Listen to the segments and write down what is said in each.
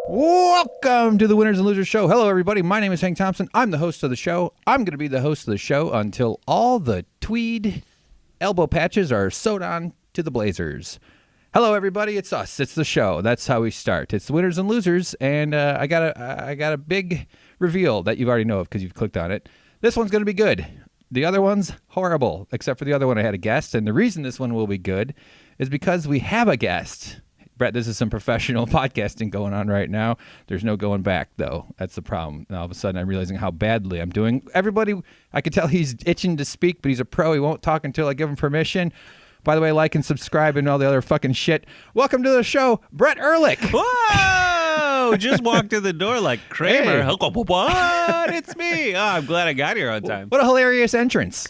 Welcome to the Winners and Losers Show. Hello, everybody. My name is Hank Thompson. I'm the host of the show. I'm going to be the host of the show until all the tweed elbow patches are sewed on to the blazers. Hello, everybody. It's us. It's the show. That's how we start. It's the Winners and Losers, and I got a big reveal that you already know of because you've clicked on it. This one's going to be good. The other one's horrible, except for the other one I had a guest, and the reason this one will be good is because we have a guest. Brett, this is some professional podcasting going on right now. There's no going back, though. That's the problem. And all of a sudden, I'm realizing how badly I'm doing. Everybody, I could tell he's itching to speak, but he's a pro. He won't talk until I give him permission. By the way, like and subscribe and all the other fucking shit. Welcome to the show, Brett Erlich. Whoa! Just walked in the door like Kramer. Hey. What? It's me. Oh, I'm glad I got here on time. What a hilarious entrance.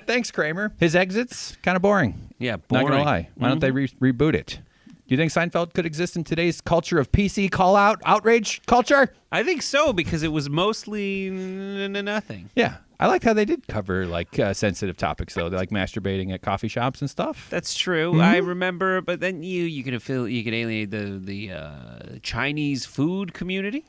Thanks, Kramer. His exits, kind of boring. Yeah, boring. Not going to lie. Why don't they reboot it? Do you think Seinfeld could exist in today's culture of PC call-out, outrage culture? I think so, because it was mostly nothing. Yeah. I liked how they did cover like sensitive topics, though, like masturbating at coffee shops and stuff. That's true. I remember, but then you could alienate the Chinese food community.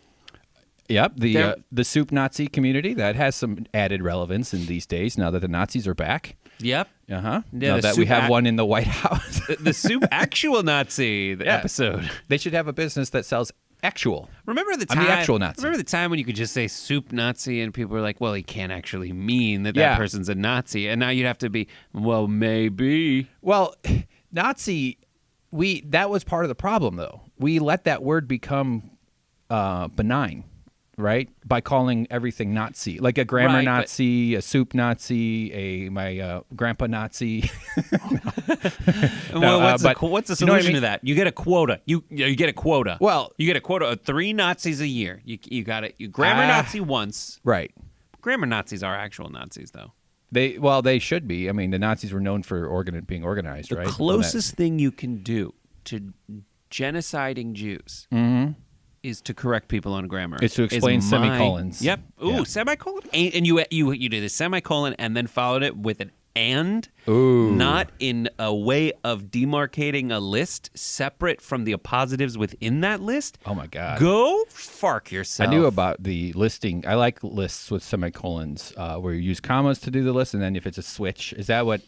Yep, the soup Nazi community that has some added relevance in these days now that the Nazis are back. Yep. Yeah, now that we have one in the White House. the soup actual Nazi episode. They should have a business that sells actual. Remember the time? the actual Nazi. Remember the time when you could just say soup Nazi and people were like, "Well, he can't actually mean that person's a Nazi," and now you'd have to be, "Well, maybe." Well, Nazi, that was part of the problem, though. We let that word become benign. Right? By calling everything Nazi. Like a grammar Nazi, a soup Nazi, my grandpa Nazi. Well, what's the solution to that? You get a quota. You get a quota. Well, you get a quota of 3 Nazis a year. You got it. You grammar Nazi once. Right. Grammar Nazis are actual Nazis, though. They should be. I mean, the Nazis were known for being organized, right? The closest thing you can do to genociding Jews is to correct people on grammar. It's to explain semicolons. Yep. Ooh, semicolon. And you did a semicolon and then followed it with an and. Ooh. Not in a way of demarcating a list separate from the appositives within that list. Oh, my God. Go fark yourself. I knew about the listing. I like lists with semicolons where you use commas to do the list, and then if it's a switch, is that what?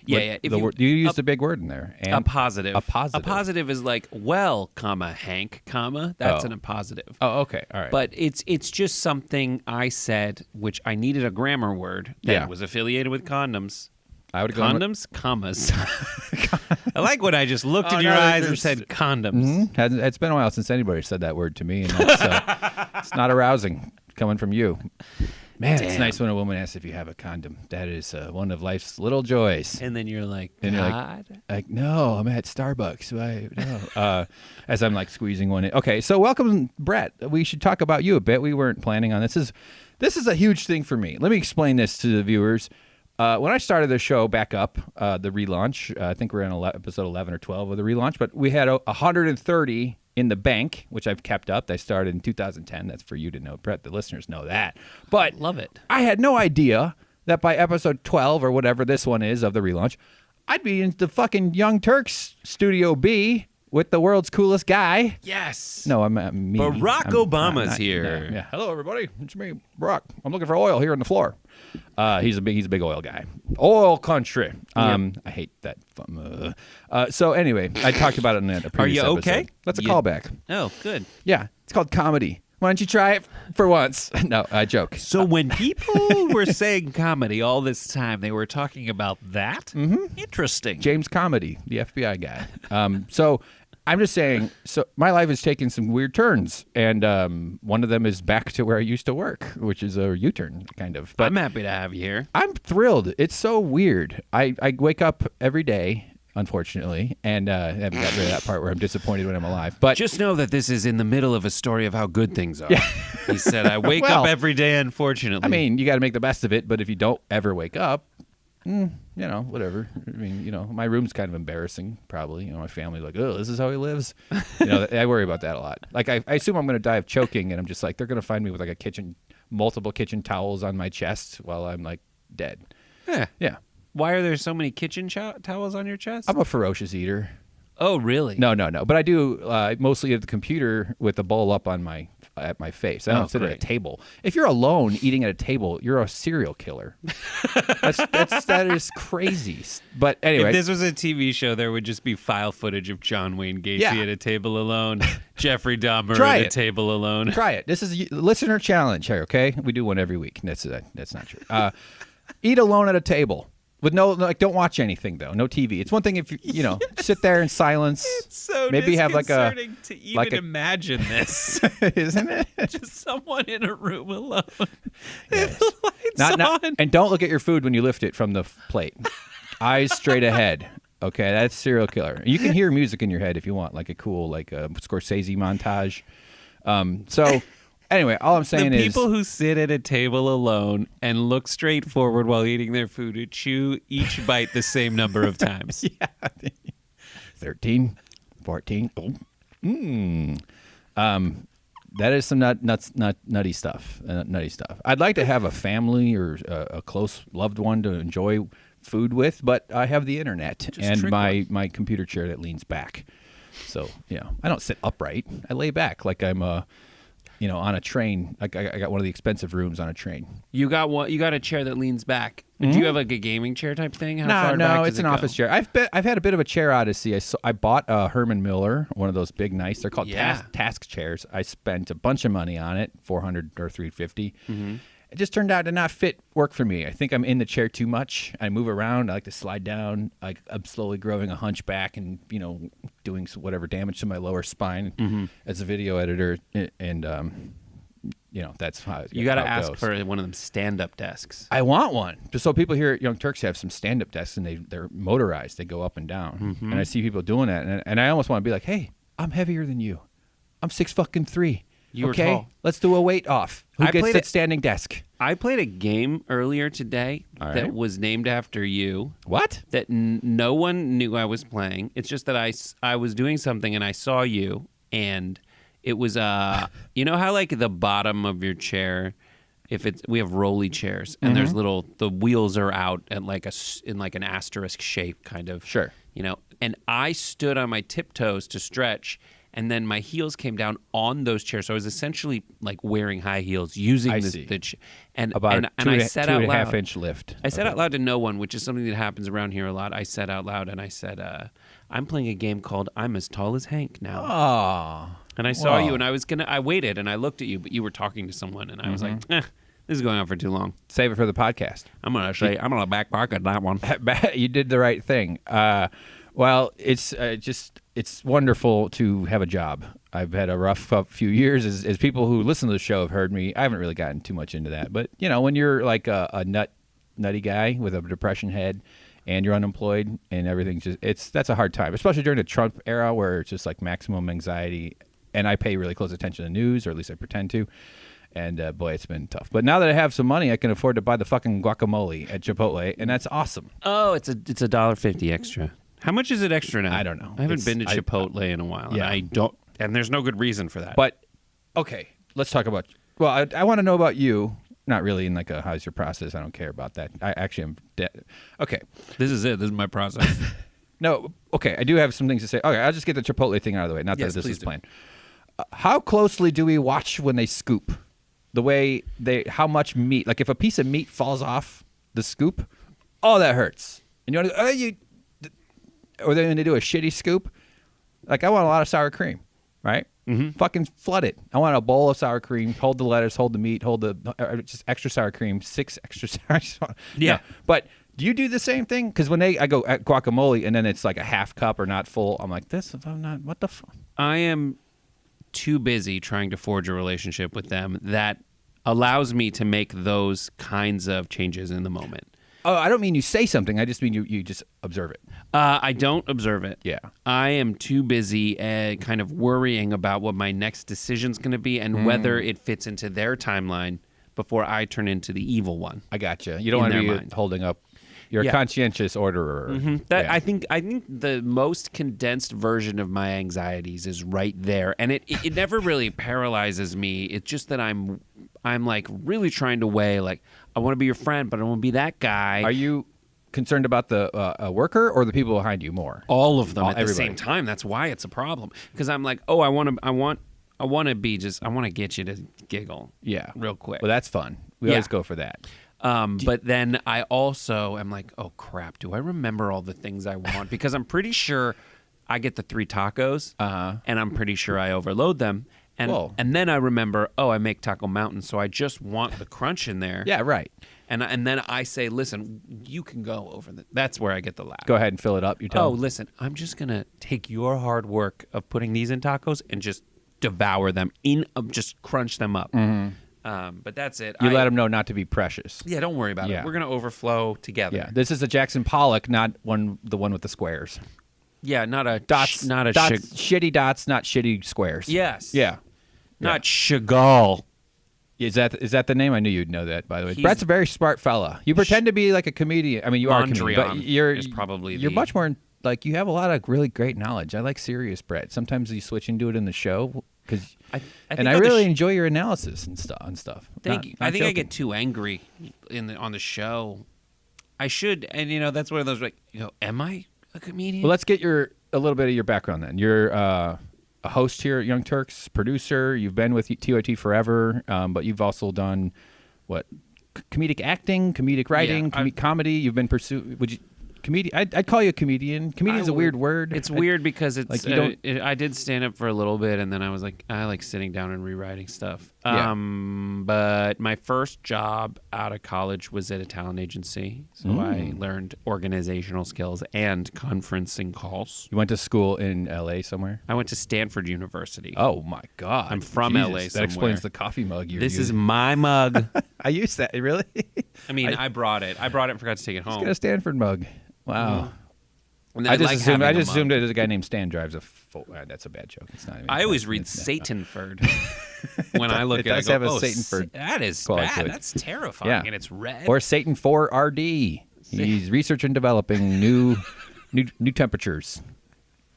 Yeah. You used a big word in there. A positive. A positive. A positive is like, well, comma, Hank, comma. That's an appositive. Oh, okay. All right. But it's just something I said, which I needed a grammar word that was affiliated with condoms. I would condoms, commas. I like when I just looked in your eyes and said condoms. Mm-hmm. It's been a while since anybody said that word to me, and it's not arousing coming from you. Man, It's nice when a woman asks if you have a condom. That is one of life's little joys. And then you're like, and God? You're like, no, I'm at Starbucks. Why? No. As I'm like squeezing one in. Okay, so welcome, Brett. We should talk about you a bit. We weren't planning on this. This is a huge thing for me. Let me explain this to the viewers. When I started the show back up, the relaunch, I think we're in episode 11 or 12 of the relaunch, but we had 130 in the bank, which I've kept up. I started in 2010. That's for you to know, Brett. The listeners know that. But love it. I had no idea that by episode 12 or whatever this one is of the relaunch, I'd be in the fucking Young Turks Studio B with the world's coolest guy. Yes. No, I'm me. Barack Obama's here. Yeah. Hello, everybody. It's me, Barack. I'm looking for oil here on the floor. He's a big oil guy. Oil country. I hate that. So anyway, I talked about it in a previous episode. Are you okay? That's a callback. Oh, good. Yeah, it's called comedy. Why don't you try it for once? No, I joke. So when people were saying comedy all this time, they were talking about that? Mm-hmm. Interesting. James Comedy, the FBI guy. So I'm just saying, so my life is taking some weird turns, and one of them is back to where I used to work, which is a U-turn, kind of. But I'm happy to have you here. I'm thrilled. It's so weird. I wake up every day, unfortunately, and I haven't got rid of that part where I'm disappointed when I'm alive. But just know that this is in the middle of a story of how good things are. Yeah. He said, I wake up every day, unfortunately. I mean, you got to make the best of it, but if you don't ever wake up, whatever. I mean, my room's kind of embarrassing, probably. My family's like, oh, this is how he lives. I worry about that a lot. Like, I assume I'm going to die of choking, and I'm just like, they're going to find me with like multiple kitchen towels on my chest while I'm like dead. Yeah. Yeah. Why are there so many kitchen towels on your chest? I'm a ferocious eater. Oh, really? No. But I do mostly at the computer with the bowl up on at my face. I don't sit at a table. If you're alone eating at a table, you're a serial killer. That is crazy. But anyway, if this was a TV show, there would just be file footage of John Wayne Gacy at a table alone, Jeffrey Dahmer at a table alone. Try it. This is a listener challenge here. Okay, we do one every week. That's not true. Eat alone at a table. With don't watch anything though. No TV. It's one thing if you sit there in silence. It's so maybe have like a to even imagine this, isn't it? Just someone in a room alone. Yes. The lights on. And don't look at your food when you lift it from the plate. Eyes straight ahead. Okay, that's serial killer. You can hear music in your head if you want, like a cool Scorsese montage. So. Anyway, all I'm saying is... The people who sit at a table alone and look straight forward while eating their food to chew each bite the same number of times. Yeah. 13, 14. That is some nutty stuff. Nutty stuff. I'd like to have a family or a close loved one to enjoy food with, but I have the internet and my computer chair that leans back. So, I don't sit upright. I lay back like I'm on a train. I got one of the expensive rooms on a train. You got a chair that leans back. Do you have like a gaming chair type thing? How far no, back it's an office chair. I've had a bit of a chair odyssey. I bought a Herman Miller, one of those big, nice. They're called task chairs. I spent a bunch of money on it, $400 or $350. Mm-hmm. It just turned out to not work for me. I think I'm in the chair too much. I move around. I like to slide down. I'm slowly growing a hunchback and doing whatever damage to my lower spine as a video editor. And that's how you got to ask for one of them stand-up desks. I want one, just so people here at Young Turks have some stand-up desks, and they're motorized. They go up and down, and I see people doing that, and I almost want to be like, hey, I'm heavier than you. I'm 6'3". You were tall. Let's do a weight off. Who gets that standing desk? I played a game earlier today that was named after you. What? That no one knew I was playing. It's just that I was doing something and I saw you, and it was you know how like the bottom of your chair, we have rolly chairs and there's the wheels are out at in an asterisk shape kind of. Sure. And I stood on my tiptoes to stretch. And then my heels came down on those chairs. So I was essentially like wearing high heels using I said out loud. 2.5-inch lift. I said out loud to no one, which is something that happens around here a lot. I said out loud and I said, I'm playing a game called I'm as tall as Hank now. Oh. And I saw you and I waited and I looked at you, but you were talking to someone and I was like, this is going on for too long. Save it for the podcast. I'm going to back pocket that one. You did the right thing. Well, it's wonderful to have a job. I've had a rough few years, as people who listen to the show have heard me. I haven't really gotten too much into that. But, when you're like a nutty guy with a depression head and you're unemployed and everything's that's a hard time, especially during the Trump era where it's just like maximum anxiety. And I pay really close attention to the news, or at least I pretend to. And boy, it's been tough. But now that I have some money, I can afford to buy the fucking guacamole at Chipotle, and that's awesome. Oh, it's $1.50 extra. How much is it extra now? I don't know. I haven't been to Chipotle in a while. Yeah. And I don't, and there's no good reason for that. But okay, let's talk about. Well, I want to know about you. Not really in like a how's your process. I don't care about that. I actually am. Okay, this is it. This is my process. No, okay. I do have some things to say. Okay, I'll just get the Chipotle thing out of the way. Not that this is planned. How closely do we watch when they scoop? The way how much meat? Like if a piece of meat falls off the scoop, oh, that hurts. And or then when they do a shitty scoop, like I want a lot of sour cream, right? Mm-hmm. Fucking flood it. I want a bowl of sour cream. Hold the lettuce, hold the meat, hold just extra sour cream, 6 extra sour. Yeah. No. But do you do the same thing? Because when I go at guacamole and then it's like a half cup or not full, I'm like, what the fuck? I am too busy trying to forge a relationship with them that allows me to make those kinds of changes in the moment. Oh, I don't mean you say something. I just mean you just observe it. I don't observe it. Yeah. I am too busy kind of worrying about what my next decision's going to be and whether it fits into their timeline before I turn into the evil one. I gotcha. You don't want to be holding up. You're a conscientious orderer. Mm-hmm. I think the most condensed version of my anxieties is right there, and it never really paralyzes me. It's just that I'm like really trying to weigh like I want to be your friend, but I don't want to be that guy. Are you? concerned about the worker or the people behind you more? All of them at everybody. the same time. That's why it's a problem. Because I'm like, oh, I want to get you to giggle. Yeah. Real quick. Well, that's fun. We always go for that. But then I also am like, oh crap, do I remember all the things I want? Because I'm pretty sure I get the 3 tacos, and I'm pretty sure I overload them. And then I remember, oh, I make Taco Mountain, so I just want the crunch in there. Yeah, right. And then I say, listen, you can go over the. That's where I get the laugh. Go ahead and fill it up. You tell Oh, them. listen, I'm just gonna take your hard work of putting these in tacos and just devour them just crunch them up. But that's it. You let them know not to be precious. Yeah, don't worry about it. We're gonna overflow together. Yeah, this is a Jackson Pollock, not the one with the squares. Yeah, not a Dots, shitty dots, not shitty squares. Yes. Yeah. Not Chagall. Is that the name? I knew you'd know that, by the way. Brett's a very smart fella. You pretend to be like a comedian. I mean, you are a comedian, but you're much more like, you have a lot of really great knowledge. I like serious Brett. Sometimes you switch into it in the show because I really enjoy your analysis and stuff. Thank you. I think I get too angry on the show. I should, and that's one of those like, am I a comedian? Well, let's get a little bit of your background then. You're a host here at Young Turks, producer. You've been with TYT forever, but you've also done what? Comedic acting, comedic writing, comedy. You've been I'd call you a comedian. Comedian's a weird word. It's weird because it's like I did stand up for a little bit, and then I was like, I like sitting down and rewriting stuff. But my first job out of college was at a talent agency, so I learned organizational skills and conferencing calls. You went to school in L.A. somewhere? I went to Stanford University. Oh my God! I'm from L.A. That explains the coffee mug you're using. This is my mug. I used that. Really? I mean, I brought it. I brought it and forgot to take it home. Let's get a Stanford mug. Wow. And I just assumed that a guy named Stan drives a that's a bad joke. It's not even. I always read Satanford when I look at it. It does have a Satanford. That is bad. That's terrifying, and it's red. Or Satan 4 RD. He's research and developing new temperatures.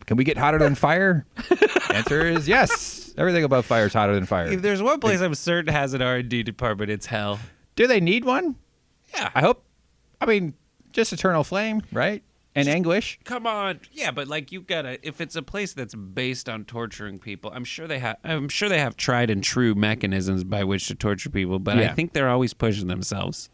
Can we get hotter than fire? Answer is yes. Everything above fire is hotter than fire. If there's one place I'm certain has an R&D department, it's hell. Do they need one? Yeah. I hope. I mean, just eternal flame, right? And anguish. Come on. Yeah, but like you gotta, if it's a place that's based on torturing people, I'm sure they have tried and true mechanisms by which to torture people, but I think they're always pushing themselves.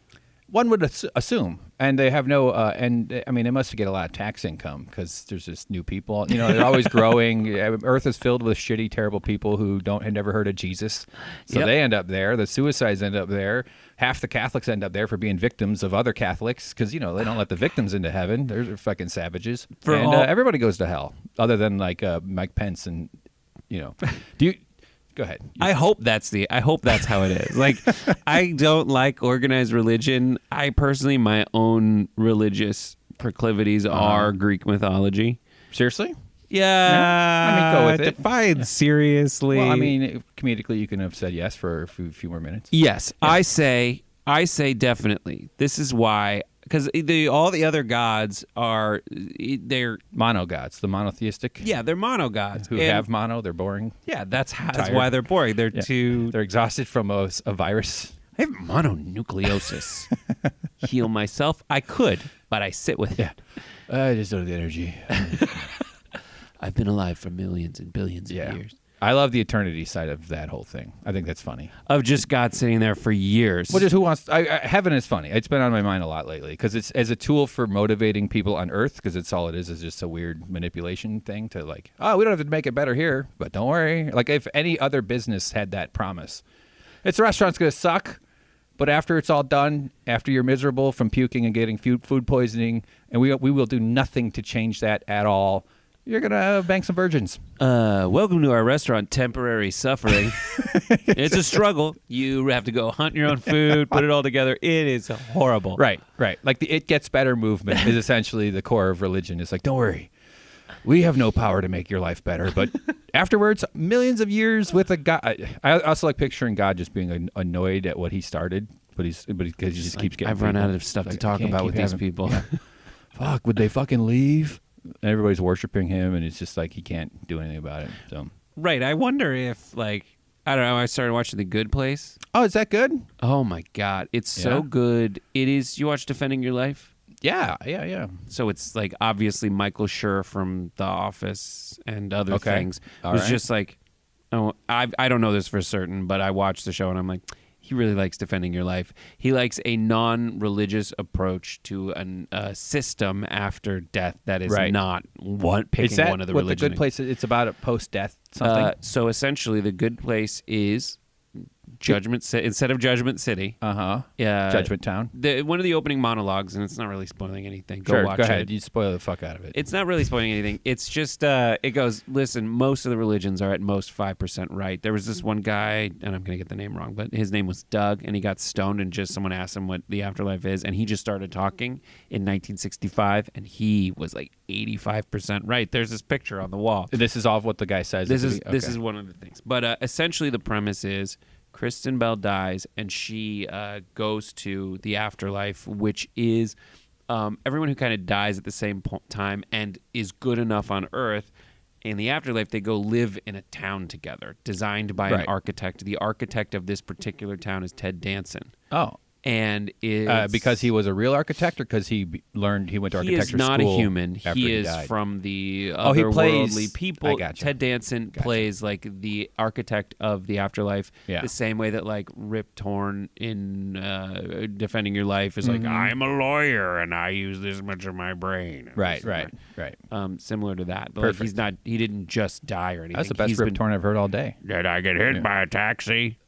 One would assume, and they have no, and I mean, they must get a lot of tax income because there's just new people. They're always growing. Earth is filled with shitty, terrible people who had never heard of Jesus, so they end up there. The suicides end up there. Half the Catholics end up there for being victims of other Catholics because they don't let the victims into heaven. They're fucking savages, everybody goes to hell, other than like Mike Pence and do you. Go ahead. I hope that's how it is. Like, I don't like organized religion. I personally, my own religious proclivities are Greek mythology. Seriously? Yeah. I mean, go with it. Defined seriously. Well, I mean, comedically, you can have said yes for a few more minutes. Yes, yeah. I say definitely. This is why. Because all the other gods they're monogods, the monotheistic. Yeah, they're monogods who have mono. They're boring. Yeah, that's why they're boring. They're They're exhausted from a virus. I have mononucleosis. Heal myself, I could, but I sit with it. Yeah, I just don't have the energy. I've been alive for millions and billions of years. I love the eternity side of that whole thing. I think that's funny. Of just God sitting there for years. Well, just who wants... heaven is funny. It's been on my mind a lot lately because it's as a tool for motivating people on Earth because it's all it is just a weird manipulation thing to like, oh, we don't have to make it better here, but don't worry. Like if any other business had that promise. The restaurant's going to suck, but after it's all done, after you're miserable from puking and getting food poisoning, and we will do nothing to change that at all, you're going to bank some virgins. Welcome to our restaurant, Temporary Suffering. It's a struggle. You have to go hunt your own food, put it all together. It is horrible. Right. Like the It Gets Better movement is essentially the core of religion. It's like, don't worry. We have no power to make your life better. But afterwards, millions of years with a God. I also like picturing God just being annoyed at what he started, but he just keeps getting I've run out of stuff to talk about with these people. Yeah. Fuck, would they fucking leave? And everybody's worshiping him, and it's just like he can't do anything about it. So right, I wonder if I don't know. I started watching The Good Place. Oh, is that good? Oh my God, it's so good. It is. You watch Defending Your Life? Yeah, yeah, yeah. So it's like obviously Michael Schur from The Office and other Okay. things. All was right. just like, oh, I don't know this for certain, but I watched the show and I'm like, he really likes defending your life. He likes a non-religious approach to a system after death that is Right. not picking Is that one of the what religions. The Good Place? It's about a post-death something. So essentially, The Good Place is instead of Judgment City. Judgment Town. One of the opening monologues, and it's not really spoiling anything. Sure, watch go ahead. it. You spoil the fuck out of it. It's not really spoiling anything. It's just it goes, listen, most of the religions are at most 5% right. There was this one guy, and I'm going to get the name wrong, but his name was Doug, and he got stoned, and just someone asked him what the afterlife is, and he just started talking in 1965, and he was like 85% right. There's this picture on the wall. This is all of what the guy says. This is one of the things. But essentially the premise is Kristen Bell dies, and she goes to the afterlife, which is everyone who kind of dies at the same time and is good enough on Earth. In the afterlife, they go live in a town together, designed by an architect. The architect of this particular town is Ted Danson. Oh. And because he was a real architect, or because he went to architecture school? He is not a human. He is died? from the he plays otherworldly people. I gotcha. Ted Danson plays like the architect of the afterlife, the same way that like Rip Torn in Defending Your Life is like, I'm a lawyer and I use this much of my brain. Right. Similar to that. Perfect. Like he didn't just die or anything. That's the best Rip Torn I've heard all day. Did I get hit by a taxi?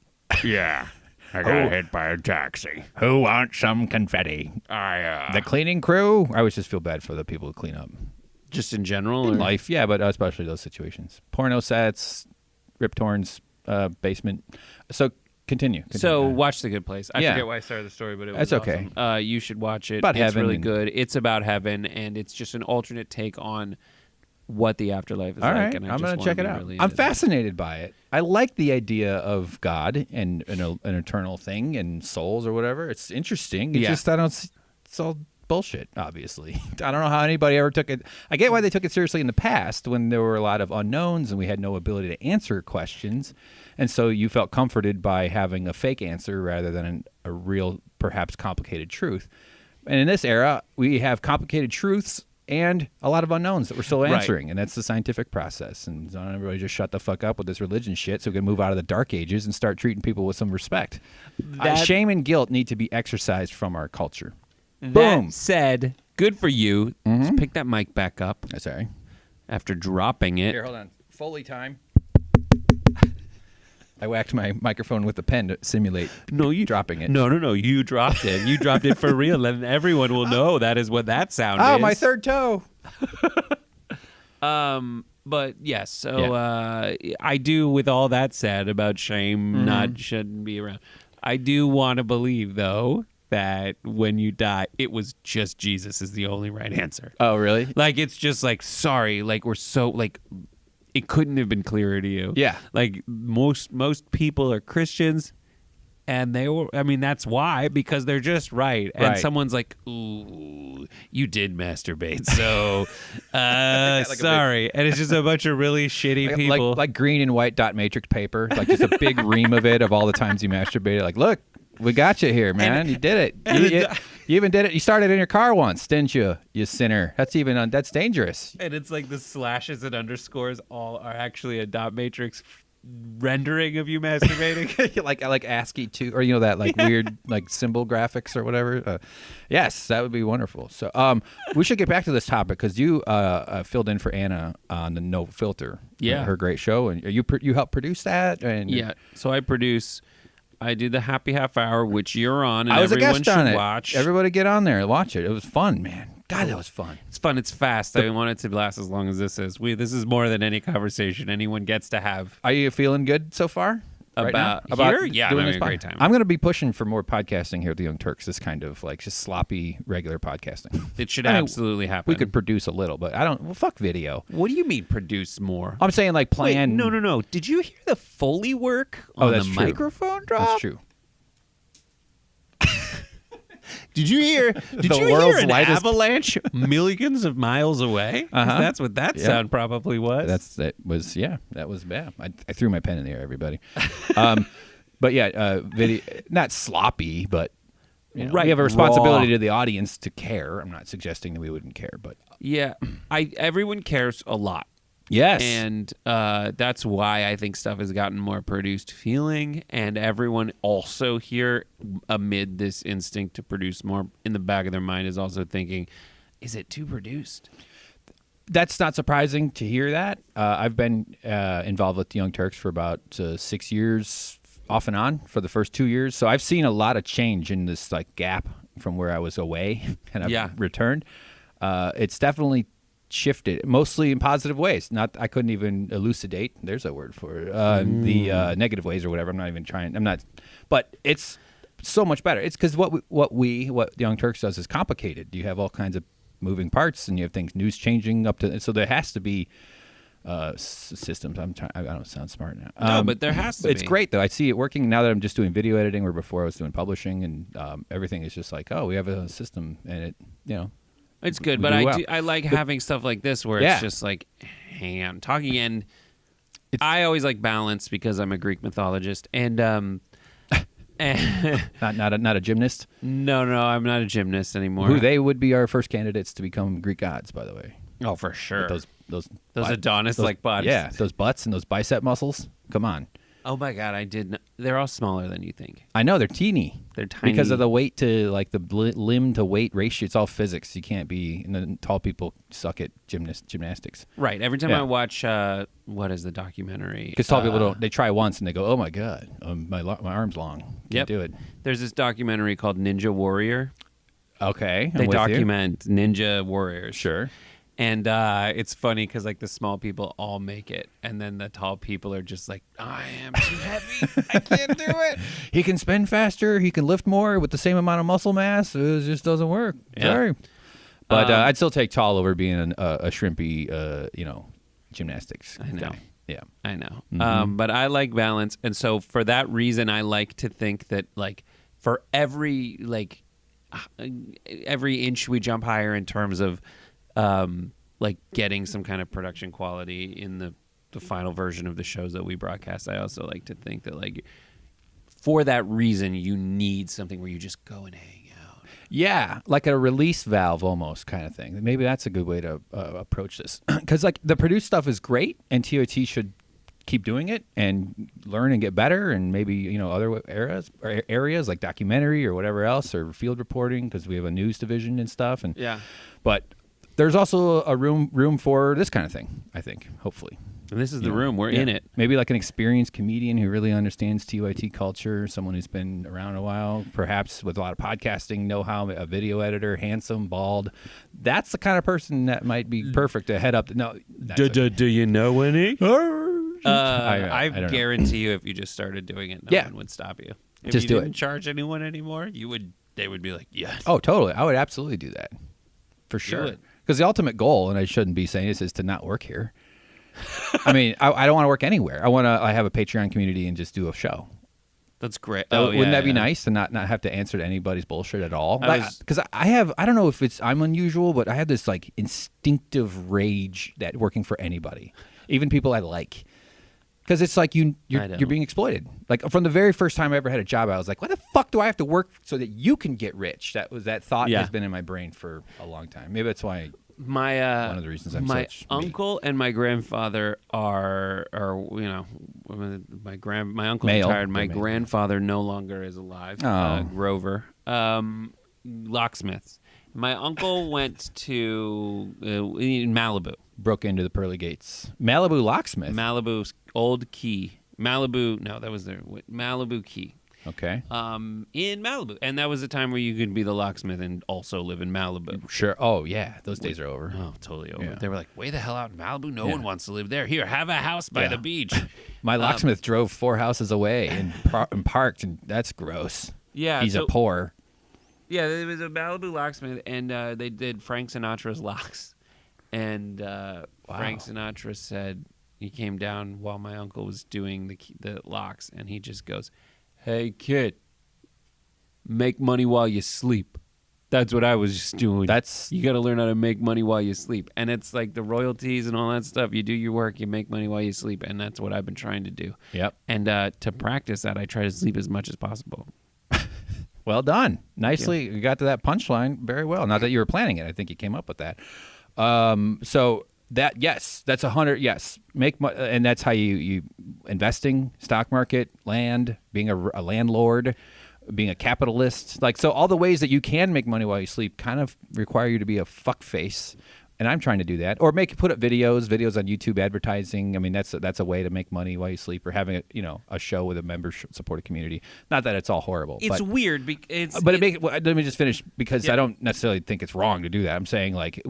Yeah. I got hit by a taxi. Who wants some confetti? The cleaning crew? I always just feel bad for the people who clean up. Just in general? In life, yeah, but especially those situations. Porno sets, Rip Torn's basement. So continue. So watch The Good Place. I forget why I started the story, but it was okay. Awesome. You should watch it. About it's heaven really good. It's about heaven, and it's just an alternate take on what the afterlife is all like. right, And I'm going to check it out. I'm fascinated by it. I like the idea of God and an eternal thing and souls or whatever. It's interesting. It's just it's all bullshit, obviously. I don't know how anybody ever took it. I get why they took it seriously in the past when there were a lot of unknowns and we had no ability to answer questions. And so you felt comforted by having a fake answer rather than a real, perhaps complicated truth. And in this era, we have complicated truths and a lot of unknowns that we're still answering, and that's the scientific process. And don't everybody just shut the fuck up with this religion shit so we can move out of the dark ages and start treating people with some respect. Shame and guilt need to be exercised from our culture. Boom. That said, good for you. Just pick that mic back up. Sorry. After dropping it. Here, hold on. Foley time. I whacked my microphone with a pen to simulate dropping it. No. You dropped it. You dropped it for real, and everyone will know that is what that sound is. Oh, my third toe. But yes, so I do, with all that said about shame, shouldn't be around. I do want to believe, though, that when you die, it was just Jesus is the only right answer. Oh, really? Like, it's just like, sorry, like, we're so, like, it couldn't have been clearer to you. Yeah. Like, most people are Christians, and they were, I mean, that's why, because they're just right. And someone's like, ooh, you did masturbate, so, sorry. And it's just a bunch of really shitty people. Like green and white dot matrix paper, like just a big ream of it of all the times you masturbated. Like, look, we got you here, man. You did it. You even did it. You started in your car once, didn't you? You sinner. That's dangerous. And it's like the slashes and underscores all are actually a dot matrix rendering of you masturbating. like ASCII 2, or that like weird like symbol graphics or whatever. Yes, that would be wonderful. So we should get back to this topic because you filled in for Anna on the No Filter. Her great show, and you helped produce that. And so I do the Happy Half Hour, which you're on, and I was everyone a guest on should it. watch. Everybody get on there and watch it. It was fun, man. God, that was fun. It's fun. It's fast. I want it to last as long as this is. This is more than any conversation anyone gets to have. Are you feeling good so far? About here? Yeah, doing I'm this having a great time. I'm going to be pushing for more podcasting here at the Young Turks. This kind of like just sloppy, regular podcasting. It should absolutely happen. We could produce a little, but fuck video. What do you mean produce more? I'm saying like plan. Wait, no. Did you hear the Foley work on the microphone drop? That's true. Did you hear? Did you hear an avalanche millions of miles away? That's what that sound probably was. That was bad. I threw my pen in the air, everybody. But video, not sloppy, but You know, Right, we have a responsibility raw. to the audience to care. I'm not suggesting that we wouldn't care, but Yeah, everyone cares a lot. yes, And that's why I think stuff has gotten more produced feeling, and everyone also here, amid this instinct to produce more, in the back of their mind is also thinking, is it too produced? that's not surprising to hear that. I've been involved with the Young Turks for about 6 years, off and on, for the first 2 years. So I've seen a lot of change in this like gap from where I was away and I've returned. It's definitely shifted, mostly in positive ways. Not, I couldn't even elucidate. There's a word for it. The negative ways or whatever. I'm not even trying. I'm not. But it's so much better. It's because what Young Turks does is complicated. You have all kinds of moving parts, and you have things, news changing up to. So there has to be systems. I don't sound smart now. No, but there has to It's be. great though. I see it working now that I'm just doing video editing, where before I was doing publishing, and everything is just like, oh, we have a system, and it, you know. It's good, We but do well. I like having stuff like this where Yeah. it's just like, hang on, talking. And I always like balance because I'm a Greek mythologist, and Not a gymnast. no, I'm not a gymnast anymore. Who they would be our first candidates to become Greek gods, by the way. Oh, for sure. Those Adonis-like bodies. Yeah, those butts and those bicep muscles. Come on. Oh my God, I didn't. They're all smaller than you think. I know they're teeny. They're tiny because of the weight to like the limb to weight ratio. It's all physics. You can't be. And the tall people suck at gymnastics. Right. Every time Yeah. I watch, what is the documentary? Because tall people don't. They try once and they go, "Oh my god, my arm's long. Can't Yep. do it." There's this documentary called Ninja Warrior. Okay, I'm They with you. document ninja warriors. Sure. And it's funny because like the small people all make it, and then the tall people are just like, I am too heavy. I can't do it. He can spin faster. He can lift more with the same amount of muscle mass. It just doesn't work. Yeah. Sorry. But I'd still take tall over being a shrimpy, gymnastics I know. guy. Yeah. I know. Mm-hmm. But I like balance, and so for that reason, I like to think that like for every inch we jump higher in terms of like getting some kind of production quality in the final version of the shows that we broadcast. I also like to think that like for that reason you need something where you just go and hang out. Yeah, like a release valve almost kind of thing. Maybe that's a good way to approach this. Because like the produced stuff is great, and TOT should keep doing it and learn and get better, and maybe other areas like documentary or whatever else, or field reporting, because we have a news division and stuff. And Yeah. but there's also a room for this kind of thing, I think, hopefully. And this is the You know, room. We're yeah. in it. Maybe like an experienced comedian who really understands TYT culture, someone who's been around a while, perhaps with a lot of podcasting know-how, a video editor, handsome, bald. That's the kind of person that might be perfect to head up. Do you know any? I don't know. guarantee you, if you just started doing it, no one would stop you. If Just you do didn't it. charge anyone anymore, they would be like, yes. Oh, totally. I would absolutely do that. For sure. it. Because the ultimate goal, and I shouldn't be saying this, is to not work here. I mean, I don't want to work anywhere. I have a Patreon community and just do a show. That's great. Wouldn't that be nice to not have to answer to anybody's bullshit at all? I Because I don't know if I'm unusual, but I have this like instinctive rage that working for anybody, even people I like. Because it's like you're being exploited. Like from the very first time I ever had a job, I was like, "Why the fuck do I have to work so that you can get rich?" That thought has been in my brain for a long time. Maybe that's why My one of the reasons I'm my such me. uncle and my grandfather are my uncle Male. retired. My They're male. grandfather no longer is alive. Oh. Grover, locksmiths. My uncle went to in Malibu. broke into the pearly gates. Malibu locksmith. Malibu's old key. Malibu. No, that was their Malibu key. Okay. In Malibu, and that was the time where you could be the locksmith and also live in Malibu. Sure. Oh yeah, those days are over. Oh, totally over. Yeah. They were like, way the hell out in Malibu? No one wants to live there. Here, have a house by Yeah. the beach. My locksmith drove 4 houses away and parked, and that's gross. Yeah, He's a poor. Yeah, there was a Malibu locksmith, and they did Frank Sinatra's locks. And Frank Sinatra said he came down while my uncle was doing the locks, and he just goes, "Hey kid, make money while you sleep." That's what I was just doing. You got to learn how to make money while you sleep, and it's like the royalties and all that stuff. You do your work, you make money while you sleep, and that's what I've been trying to do. Yep. And to practice that, I try to sleep as much as possible. Well done. Nicely. You got to that punchline very well. Not that you were planning it. I think you came up with that. So that, yes, that's 100. Yes. And that's how you investing, stock market, land, being a landlord, being a capitalist. Like, so all the ways that you can make money while you sleep kind of require you to be a fuckface. And I'm trying to do that, or put up videos on YouTube advertising. I mean, that's a way to make money while you sleep, or having a show with a member supported community. Not that it's all horrible. It's weird. Let me just finish, because I don't necessarily think it's wrong to do that. I'm saying, like,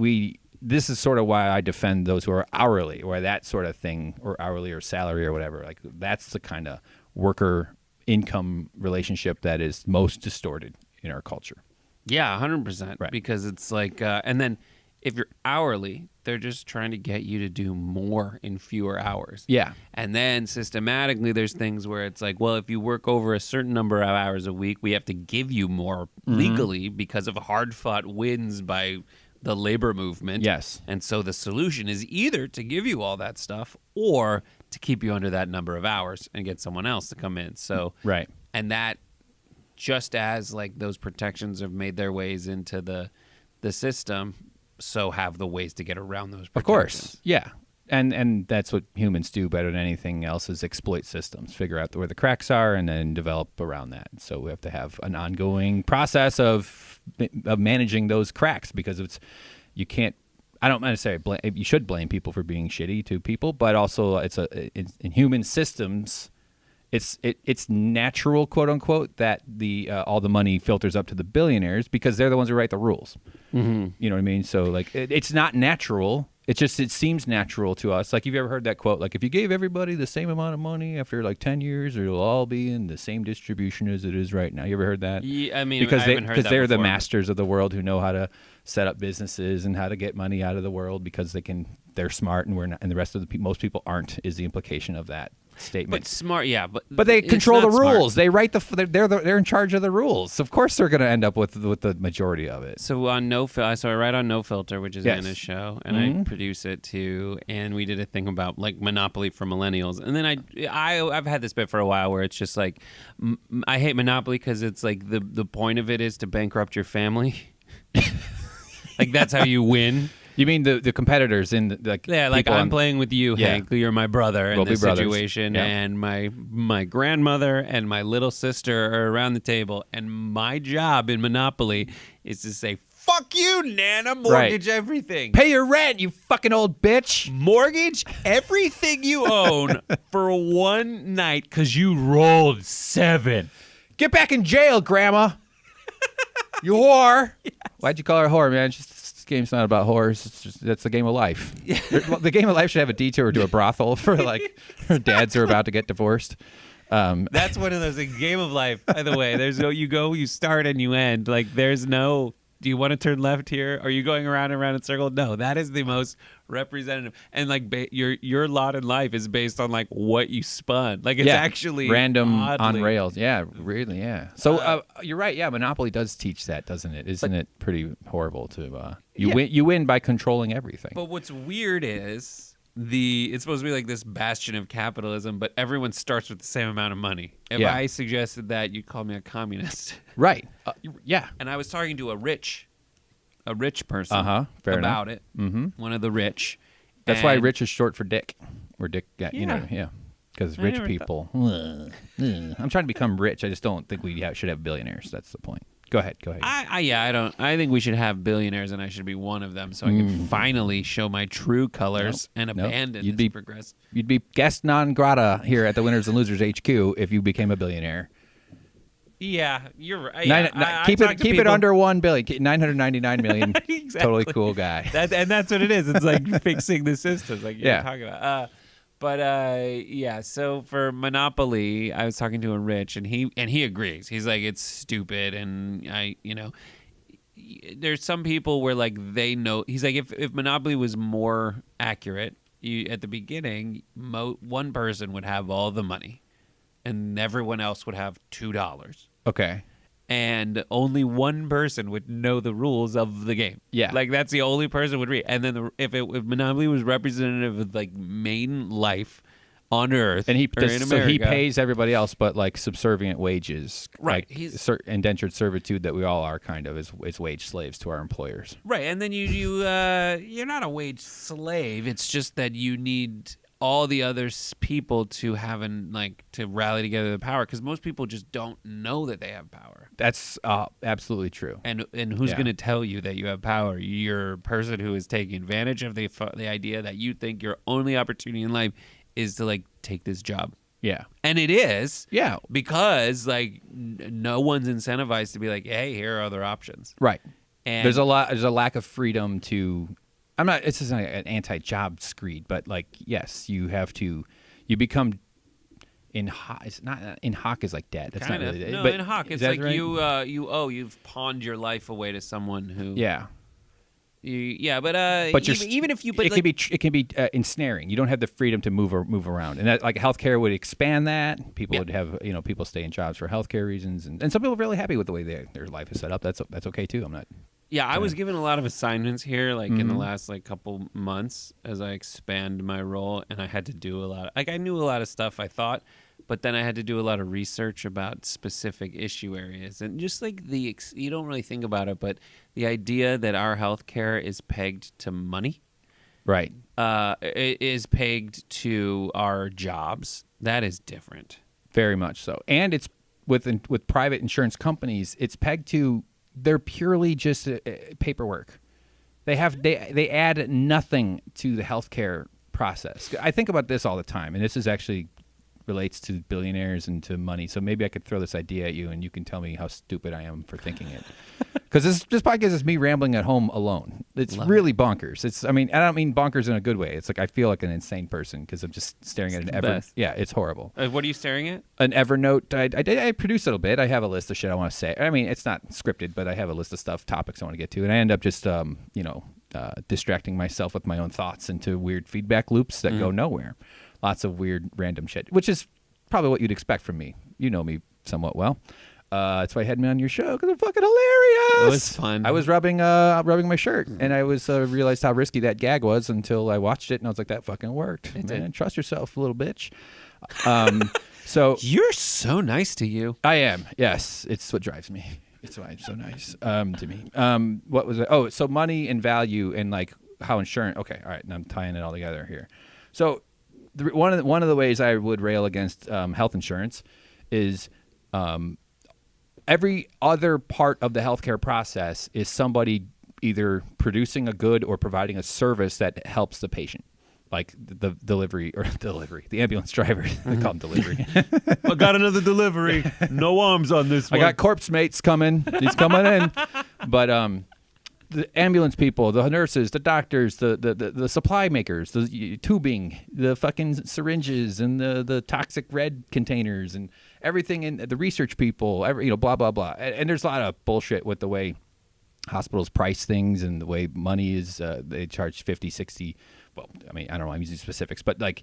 this is sort of why I defend those who are hourly, or that sort of thing, or hourly or salary or whatever. Like, that's the kind of worker income relationship that is most distorted in our culture. Yeah, 100%. Right. Because it's like, and then if you're hourly, they're just trying to get you to do more in fewer hours. Yeah. And then systematically, there's things where it's like, well, if you work over a certain number of hours a week, we have to give you more legally because of hard-fought wins by the labor movement. Yes. And so the solution is either to give you all that stuff or to keep you under that number of hours and get someone else to come in. So, right. And that, just as like those protections have made their ways into the system, so have the ways to get around those protections. Of course, yeah. And that's what humans do better than anything else, is exploit systems, figure out where the cracks are, and then develop around that. So we have to have an ongoing process of managing those cracks, because you can't. I don't want to say you should blame people for being shitty to people, but also in human systems, it's natural, quote unquote, that all the money filters up to the billionaires, because they're the ones who write the rules. Mm-hmm. You know what I mean? So like, it's not natural. It seems natural to us. Like, have you ever heard that quote? Like, if you gave everybody the same amount of money after like 10 years, it'll all be in the same distribution as it is right now. You ever heard that? Yeah, I mean, because I haven't heard that they're before. the masters of the world, who know how to set up businesses and how to get money out of the world, because they're smart, and we're not, and the rest of most people aren't, is the implication of that statement. But smart, yeah. But they control the rules. Smart. They write they're in charge of the rules. Of course, they're going to end up with the majority of it. So on I write on No Filter, which is Anna's show, and I produce it too. And we did a thing about like Monopoly for millennials. And then I've had this bit for a while where it's just like, I hate Monopoly because it's like the point of it is to bankrupt your family. Like, that's how you win. You mean the competitors in I'm playing with you, Hank. You're my brother in this situation, yeah. And my grandmother and my little sister are around the table, and my job in Monopoly is to say, "Fuck you, Nana! Mortgage everything. Pay your rent, you fucking old bitch. Mortgage everything you own for one night because you rolled 7. Get back in jail, Grandma. You whore." Yes. Why'd you call her a whore, man? This game's not about whores. That's the game of life. Yeah. The game of life should have a detour to a brothel for like her dads are about to get divorced. That's one of those, a game of life. By the way, there's no you start and you end. Like, there's no, do you want to turn left here? Are you going around and around in circle? No, that is the most representative. And like your lot in life is based on like what you spun. Like, it's actually random oddly on rails. Yeah, really. Yeah. So you're right. Yeah, Monopoly does teach that, doesn't it? Isn't it pretty horrible to you win by controlling everything? But what's weird is it's supposed to be like this bastion of capitalism, but everyone starts with the same amount of money. If I suggested that, you'd call me a communist. Right. Yeah. And I was talking to a rich person Fair about enough. it. Mm-hmm. One of the rich. That's why rich is short for dick. Or dick, because rich people. I'm trying to become rich. I just don't think we should have billionaires. That's the point. Go ahead. I think we should have billionaires, and I should be one of them, so I can finally show my true colors and abandon this progressive. You'd be guest non grata here at the Winners and Losers HQ if you became a billionaire. Yeah, you're right. Yeah, keep it under $1 billion. 999 million. Exactly. Totally cool guy. That's what it is. It's like fixing the systems, like you're talking about. So for Monopoly, I was talking to a rich, and he agrees. He's like, it's stupid, and there's some people where like they know. He's like, if Monopoly was more accurate, at the beginning, one person would have all the money, and everyone else would have $2. Okay. And only one person would know the rules of the game. Yeah. Like, that's the only person would read. And then if Monopoly was representative of like main life, on Earth And he or in so he America. pays everybody else, but like subservient wages, Right. Like indentured servitude that we all are kind of is wage slaves to our employers. Right, and then you're not a wage slave. It's just that you need all the other people to to rally together the power, because most people just don't know that they have power. That's absolutely true. And who's Yeah. going to tell you that you have power? You're a person who is taking advantage of the idea that you think your only opportunity in life is to like take this job. Yeah. And it is. Yeah. Because like no one's incentivized to be like, hey, here are other options. Right. And There's a lack of freedom to. I'm not. This isn't an anti-job screed, but like, yes, you become in hoc. It's not in hoc is like dead. That's Kinda. not really. No, but in hoc, is it's that like right? you've pawned your life away to someone who. Yeah. But even if you, but it can be ensnaring. You don't have the freedom to move around, and that like healthcare would expand that. People would have people stay in jobs for healthcare reasons, and some people are really happy with the way their life is set up. That's okay too. I'm not. Yeah, I was given a lot of assignments here, like in the Mm-hmm. last like couple months as I expand my role, and I had to do a lot. I knew a lot of stuff, I thought, but then I had to do a lot of research about specific issue areas, and just like you don't really think about it, but the idea that our healthcare is pegged to money, Right. it is pegged to our jobs. That is different. Very much so. And it's with private insurance companies, it's pegged to they're purely just paperwork. They add nothing to the healthcare process. I think about this all the time, and this is actually relates to billionaires and to money. So maybe I could throw this idea at you, and you can tell me how stupid I am for thinking it. Because this podcast is me rambling at home alone. It's really bonkers. I don't mean bonkers in a good way. It's like I feel like an insane person because I'm just staring at an best. Yeah, it's horrible. What are you staring at? An Evernote. I produce it a bit. I have a list of shit I want to say. I mean, it's not scripted, but I have a list of topics I want to get to, and I end up just distracting myself with my own thoughts into weird feedback loops that go nowhere. Lots of weird random shit, which is probably what you'd expect from me. You know me somewhat well. That's why you had me on your show, because I'm fucking hilarious. It was fun. I was rubbing my shirt, and I was realized how risky that gag was until I watched it, and I was like, that fucking worked. It Man, did. trust yourself, little bitch. So You're so nice to you. I am. Yes, it's what drives me. It's why it's so nice to me. What was it? Oh, so money and value and like how insurance. Okay, all right. And I'm tying it all together here. So one of the ways I would rail against health insurance is every other part of the healthcare process is somebody either producing a good or providing a service that helps the patient. Like the the ambulance driver. They call them delivery. I got another delivery. No arms on this I got corpse mates coming. He's coming in. But the ambulance people, the nurses, the doctors, the supply makers, the tubing, the fucking syringes, and the toxic red containers, and everything, in the research people, blah blah blah. And there's a lot of bullshit with the way hospitals price things and the way money is. They charge 50, 60. Well, I mean, I don't know. I'm using specifics, but like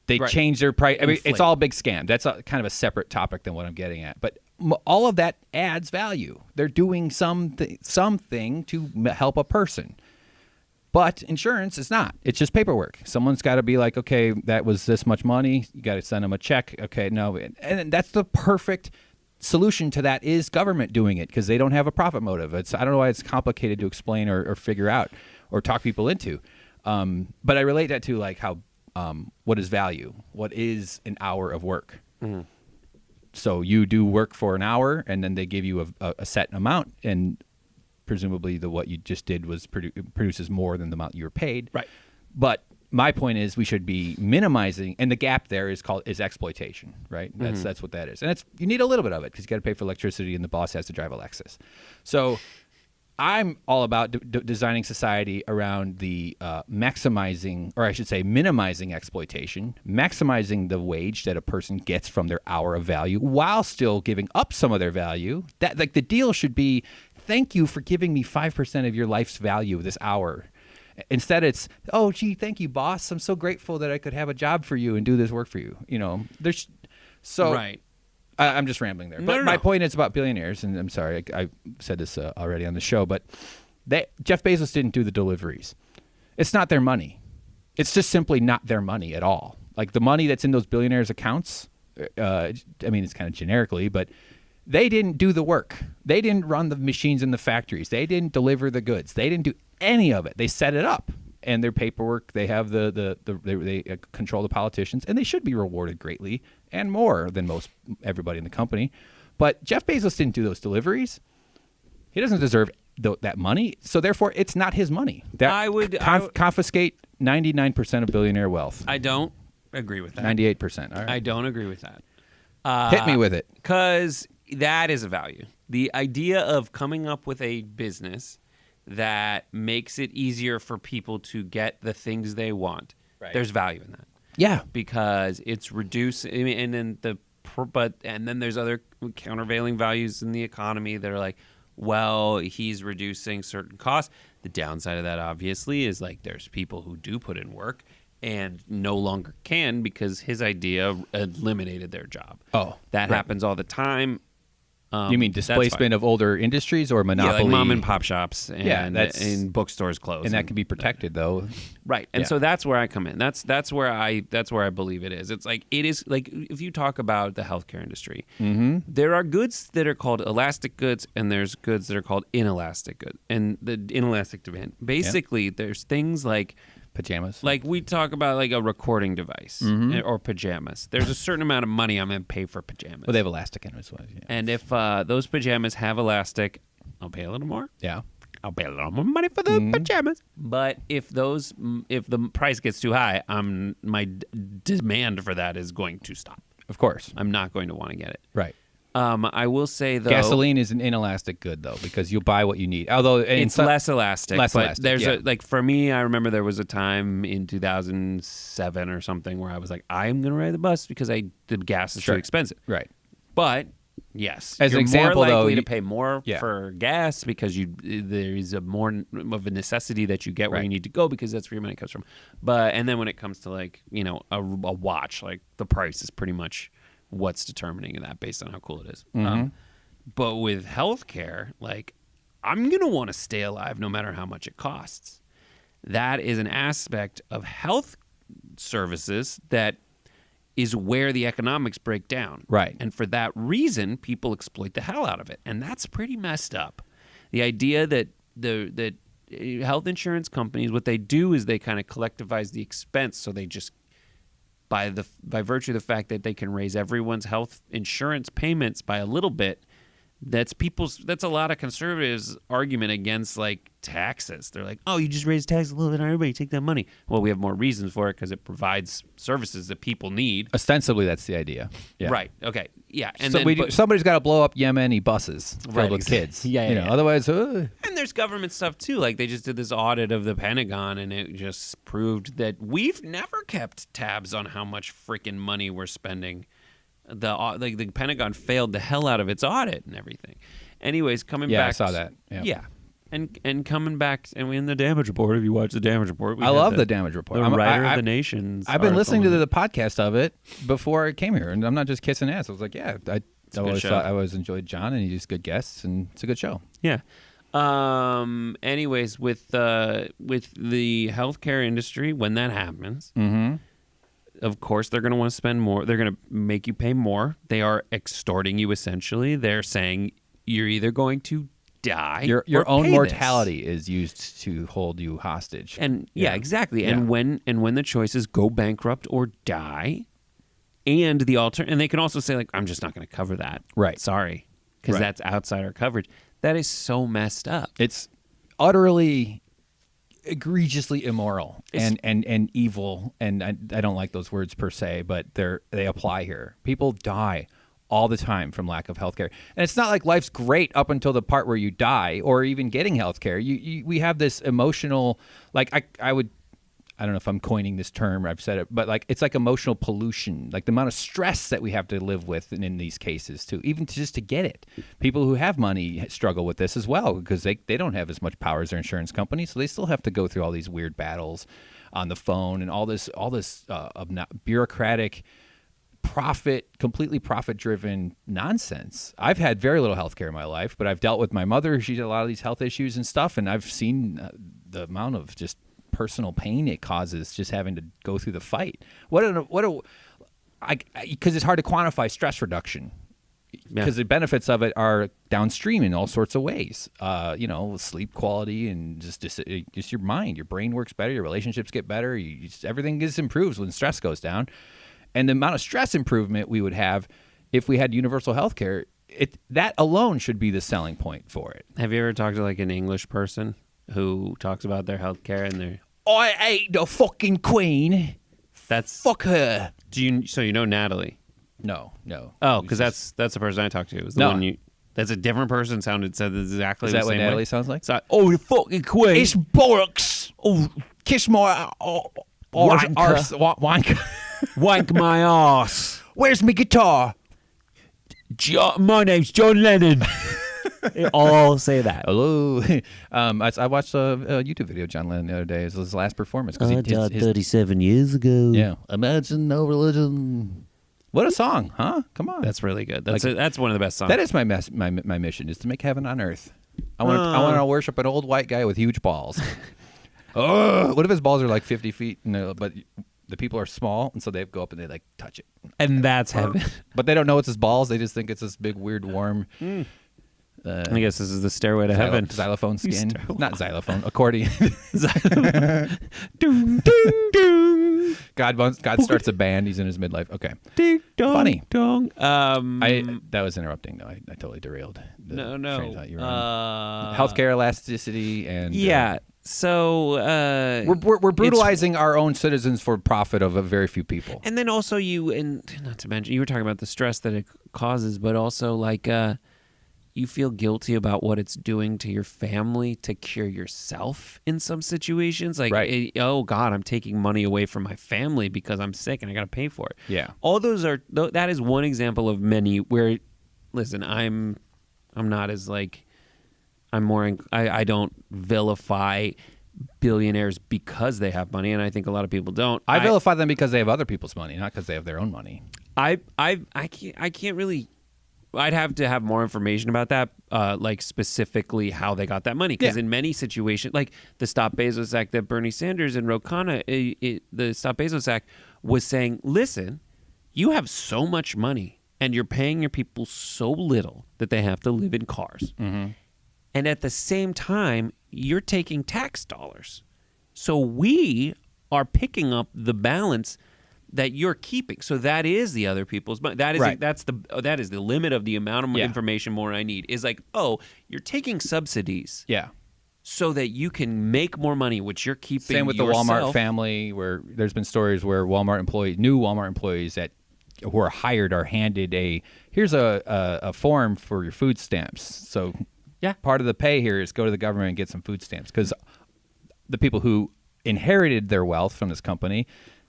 they Right. change their price. I mean, Inflate. it's all a big scam. That's kind of a separate topic than what I'm getting at. But all of that adds value. They're doing something to help a person. But insurance is not. It's just paperwork. Someone's got to be like, okay, that was this much money. You got to send them a check. Okay, no. And that's the perfect solution to that is government doing it because they don't have a profit motive. I don't know why it's complicated to explain or figure out or talk people into. But I relate that to like how what is value? What is an hour of work? Mm-hmm. So you do work for an hour, and then they give you a set amount, and presumably what you just did was produces more than the amount you were paid. Right. But my point is we should be minimizing, and the gap there is exploitation, right? That's what that is, and you need a little bit of it because you got to pay for electricity, and the boss has to drive a Lexus. So I'm all about designing society around the maximizing, or I should say minimizing exploitation, maximizing the wage that a person gets from their hour of value while still giving up some of their value. That like the deal should be, thank you for giving me 5% of your life's value this hour. Instead, it's, oh, gee, thank you, boss. I'm so grateful that I could have a job for you and do this work for you. There's so Right. I'm just rambling there. But my point is about billionaires, and I'm sorry, I said this already on the show, but Jeff Bezos didn't do the deliveries. It's not their money. It's just simply not their money at all. Like the money that's in those billionaires' accounts, I mean, it's kind of generically, but they didn't do the work. They didn't run the machines in the factories. They didn't deliver the goods. They didn't do any of it. They set it up. And their paperwork, they have they control the politicians, and they should be rewarded greatly and more than everybody in the company. But Jeff Bezos didn't do those deliveries. He doesn't deserve that money, so therefore it's not his money. I would confiscate 99% of billionaire wealth. I don't agree with that. 98%. All right. I don't agree with that. Hit me with it. Because that is a value. The idea of coming up with a business that makes it easier for people to get the things they want. Right. There's value in that. Yeah, because it's reduced. I mean, and then there's other countervailing values in the economy that are like, well, he's reducing certain costs. The downside of that, obviously, is like there's people who do put in work and no longer can because his idea eliminated their job. Oh, that right. happens all the time. You mean displacement of older industries or monopoly? Yeah, like mom and pop shops and bookstore close. And that can be protected though. Right. And so that's where I come in. That's where I believe it is. It's like it is like if you talk about the healthcare industry, there are goods that are called elastic goods and there's goods that are called inelastic goods. And the inelastic demand. Basically, there's things like pajamas. Like we talk about like a recording device or pajamas. There's a certain amount of money I'm going to pay for pajamas. Well, they have elastic in it as well. Yeah. And if those pajamas have elastic, I'll pay a little more. Yeah. I'll pay a little more money for the pajamas. But if the price gets too high, my demand for that is going to stop. Of course. I'm not going to want to get it. Right. I will say though, gasoline is an inelastic good though because you buy what you need. Although it's less elastic. But there's yeah. like for me, I remember there was a time in 2007 or something where I was like, I'm going to ride the bus because the gas is too expensive. Right. But yes, as you're an example, more likely though, to pay more for gas because there is a more of a necessity that you get where you need to go because that's where your money comes from. And then when it comes to like a watch, like the price is pretty much what's determining that based on how cool it is. But with healthcare, like I'm going to want to stay alive no matter how much it costs. That is an aspect of health services that is where the economics break down. Right. And for that reason, people exploit the hell out of it. And that's pretty messed up. The idea that that health insurance companies, what they do is they kind of collectivize the expense. So they just by virtue of the fact that they can raise everyone's health insurance payments by a little bit, that's a lot of conservatives' argument against like taxes. They're like, oh, you just raise taxes a little bit on everybody, take that money. Well, we have more reasons for it because it provides services that people need. Ostensibly, that's the idea. Yeah. Right. Okay. Yeah. And so somebody's got to blow up Yemeni buses filled with kids. Yeah. Otherwise, and there's government stuff too. Like they just did this audit of the Pentagon, and it just proved that we've never kept tabs on how much freaking money we're spending. The Pentagon failed the hell out of its audit and everything. Anyways, coming back. Yeah, I saw that. Yeah. And coming back, and in the damage report, if you watch the damage report. I love the damage report. The writer of the Nation's I've been listening to the podcast of it before I came here, and I'm not just kissing ass. I was like, yeah, I always enjoyed John, and he's good guests, and it's a good show. Yeah. Anyways, with the healthcare industry, when that happens, of course they're going to want to spend more. They're going to make you pay more. They are extorting you essentially. They're saying you're either going to die. Your own mortality is used to hold you hostage. And exactly. Yeah. And when the choice is go bankrupt or die, and and they can also say like, I'm just not going to cover that. Right. Sorry, because that's outside our coverage. That is so messed up. It's utterly egregiously immoral and evil, and I don't like those words per se, but they apply here. People die all the time from lack of healthcare, and it's not like life's great up until the part where you die or even getting healthcare. We have this emotional, like I don't know if I'm coining this term or I've said it, but like it's like emotional pollution, like the amount of stress that we have to live with in these cases too, even just to get it. People who have money struggle with this as well because they don't have as much power as their insurance company, so they still have to go through all these weird battles on the phone and all this bureaucratic, completely profit-driven nonsense. I've had very little healthcare in my life, but I've dealt with my mother. She had a lot of these health issues and stuff, and I've seen the amount of just personal pain it causes just having to go through the fight. Because it's hard to quantify stress reduction. Because the benefits of it are downstream in all sorts of ways. Sleep quality and just your mind. Your brain works better. Your relationships get better. Everything improves when stress goes down. And the amount of stress improvement we would have if we had universal health care, that alone should be the selling point for it. Have you ever talked to like an English person who talks about their health care and their... I hate the fucking Queen. Fuck her. So you know Natalie? No. Oh, because that's the person I talked to. It was the one you... That's a different person. Said exactly the same way. Is that what Natalie sounds like? Oh, the fucking Queen. It's bollocks. Oh, kiss my wank. Wank my ass. Where's my guitar? My name's John Lennon. They all say that. Hello. I watched a YouTube video of John Lennon the other day. It was his last performance. I died 37 years ago. Yeah. Imagine no religion. What a song, huh? Come on. That's really good. That's one of the best songs. That is my mission, is to make heaven on earth. I want to worship an old white guy with huge balls. What if his balls are like 50 feet, but the people are small, and so they go up and they like touch it. And that's heaven. But they don't know it's his balls. They just think it's this big, weird, warm... I guess this is the stairway to heaven. Xylophone skin. Not xylophone. Accordion. Ding, ding, ding. God starts a band. He's in his midlife. Okay. Ding, dong, Funny. Dong. That was interrupting, though. I totally derailed. No. Healthcare elasticity and... Yeah. So we're brutalizing our own citizens for profit of a very few people. And then also not to mention, you were talking about the stress that it causes, but also like... you feel guilty about what it's doing to your family to cure yourself in some situations. Like, right. Oh, God, I'm taking money away from my family because I'm sick and I got to pay for it. Yeah. All those are, that is one example of many where, listen, I'm not as like, I don't vilify billionaires because they have money, and I think a lot of people don't. I vilify them because they have other people's money, not because they have their own money. I can't really... I'd have to have more information about that, like specifically how they got that money. Because in many situations, like the Stop Bezos Act that Bernie Sanders and Ro Khanna, the Stop Bezos Act was saying, listen, you have so much money and you're paying your people so little that they have to live in cars. Mm-hmm. And at the same time, you're taking tax dollars. So we are picking up the balance that you're keeping. So that is the other people's money. That is right. that is the limit of the amount of information more I need. Is like, oh, you're taking subsidies. Yeah. So that you can make more money, which you're keeping. Same with yourself. the Walmart family, where there's been stories where new Walmart employees who are hired are handed here's a form for your food stamps. So part of the pay here is go to the government and get some food stamps, because the people who inherited their wealth from this company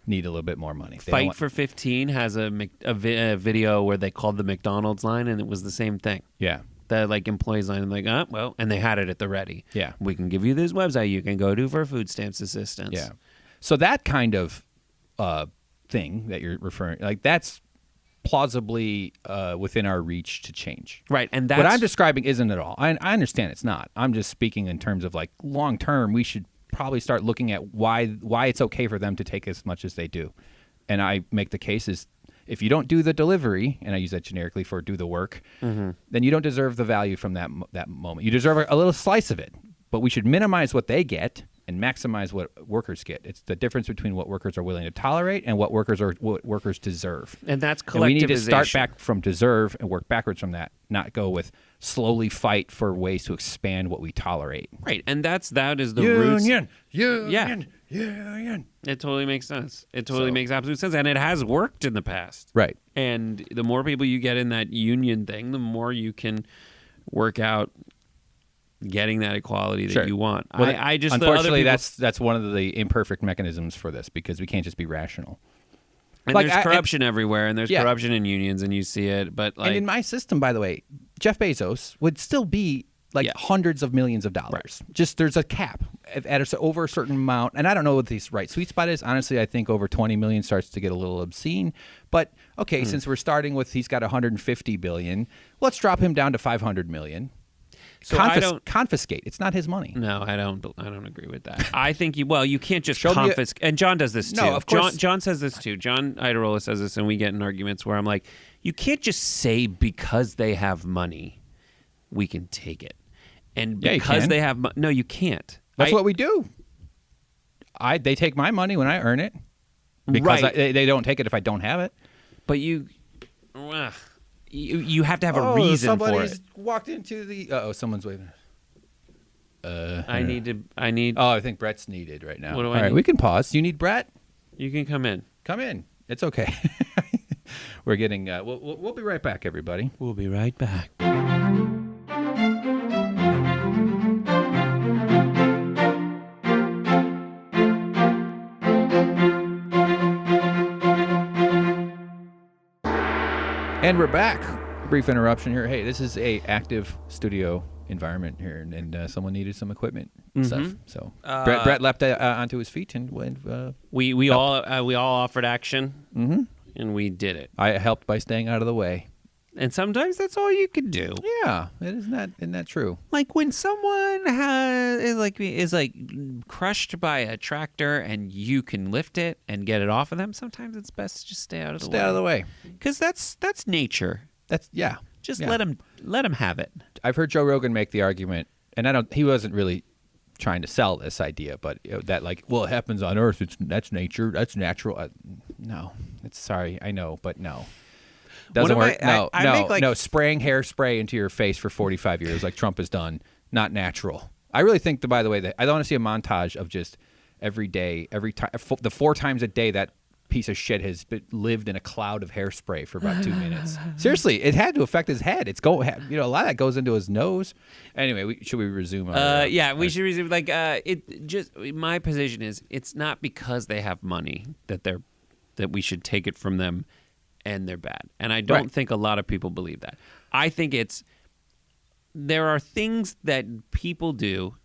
need a little bit more money. Fight for 15 has a video where they called the McDonald's line, and it was the same thing. Yeah. The like employees line, and like, and they had it at the ready. Yeah. We can give you this website you can go to for food stamps assistance. Yeah. So that kind of thing that you're referring, like that's plausibly within our reach to change. Right. And what I'm describing isn't at all. I understand it's not. I'm just speaking in terms of like long term, we should probably start looking at why it's okay for them to take as much as they do. And I make the case is if you don't do the delivery, and I use that generically for do the work, then you don't deserve the value from that moment. You deserve a little slice of it, but we should minimize what they get and maximize what workers get. It's the difference between what workers are willing to tolerate and what workers deserve. And that's collectivization. And we need to start back from deserve and work backwards from that, not go with slowly fight for ways to expand what we tolerate. Right, and that is the roots. Union. It totally makes sense. It totally makes absolute sense, and it has worked in the past. Right. And the more people you get in that union thing, the more you can work out getting that equality that you want. Well, unfortunately, that's one of the imperfect mechanisms for this, because we can't just be rational. And like, there's corruption everywhere, and there's corruption in unions, and you see it. But like, and in my system, by the way, Jeff Bezos would still be like hundreds of millions of dollars. Right. Just there's a cap at over a certain amount, and I don't know what the right sweet spot is. Honestly, I think over 20 million starts to get a little obscene. But okay, since we're starting with he's got 150 billion, let's drop him down to 500 million. So I don't confiscate. It's not his money. No, I don't agree with that. I think you can't just Show me confiscate. And John does this too. No, of course. John says this too. John Iderola says this, and we get in arguments where I'm like, you can't just say because they have money, we can take it, and Yeah, you because can. they have no, you can't. That's what we do. They take my money when I earn it because Right. they don't take it if I don't have it. But you have to have a reason for it. Walked into the. Someone's waving. I need. Oh, I think Brett's needed right now. What do I All right, need? we can pause. You need Brett? You can come in. Come in. It's okay. We're getting. We'll be right back, everybody. We'll be right back. And we're back. Brief interruption here. Hey, this is a active studio environment here, and someone needed some equipment and stuff. So Brett leapt onto his feet and went. We all offered action, and we did it. I helped by staying out of the way. And sometimes that's all you can do. Yeah, isn't that true? Like when someone is crushed by a tractor and you can lift it and get it off of them. Sometimes it's best to just stay out of the way. Stay out of the way. Because that's nature. That's Just yeah. let him have it. I've heard Joe Rogan make the argument, and he wasn't really trying to sell this idea, but that it happens on Earth. That's nature. That's natural. No, it's sorry. I know, but no. Doesn't work. No. Spraying hairspray into your face for 45 years like Trump has done, not natural. I really think, by the way, that I don't want to see a montage of just every day, every time, the 4 times a day that piece of shit has lived in a cloud of hairspray for about 2 minutes. Seriously, it had to affect his head. A lot of that goes into his nose. Anyway, should we resume? We should resume. My position is, it's not because they have money that we should take it from them. And they're bad. And I don't think a lot of people believe that. I think there are things that people do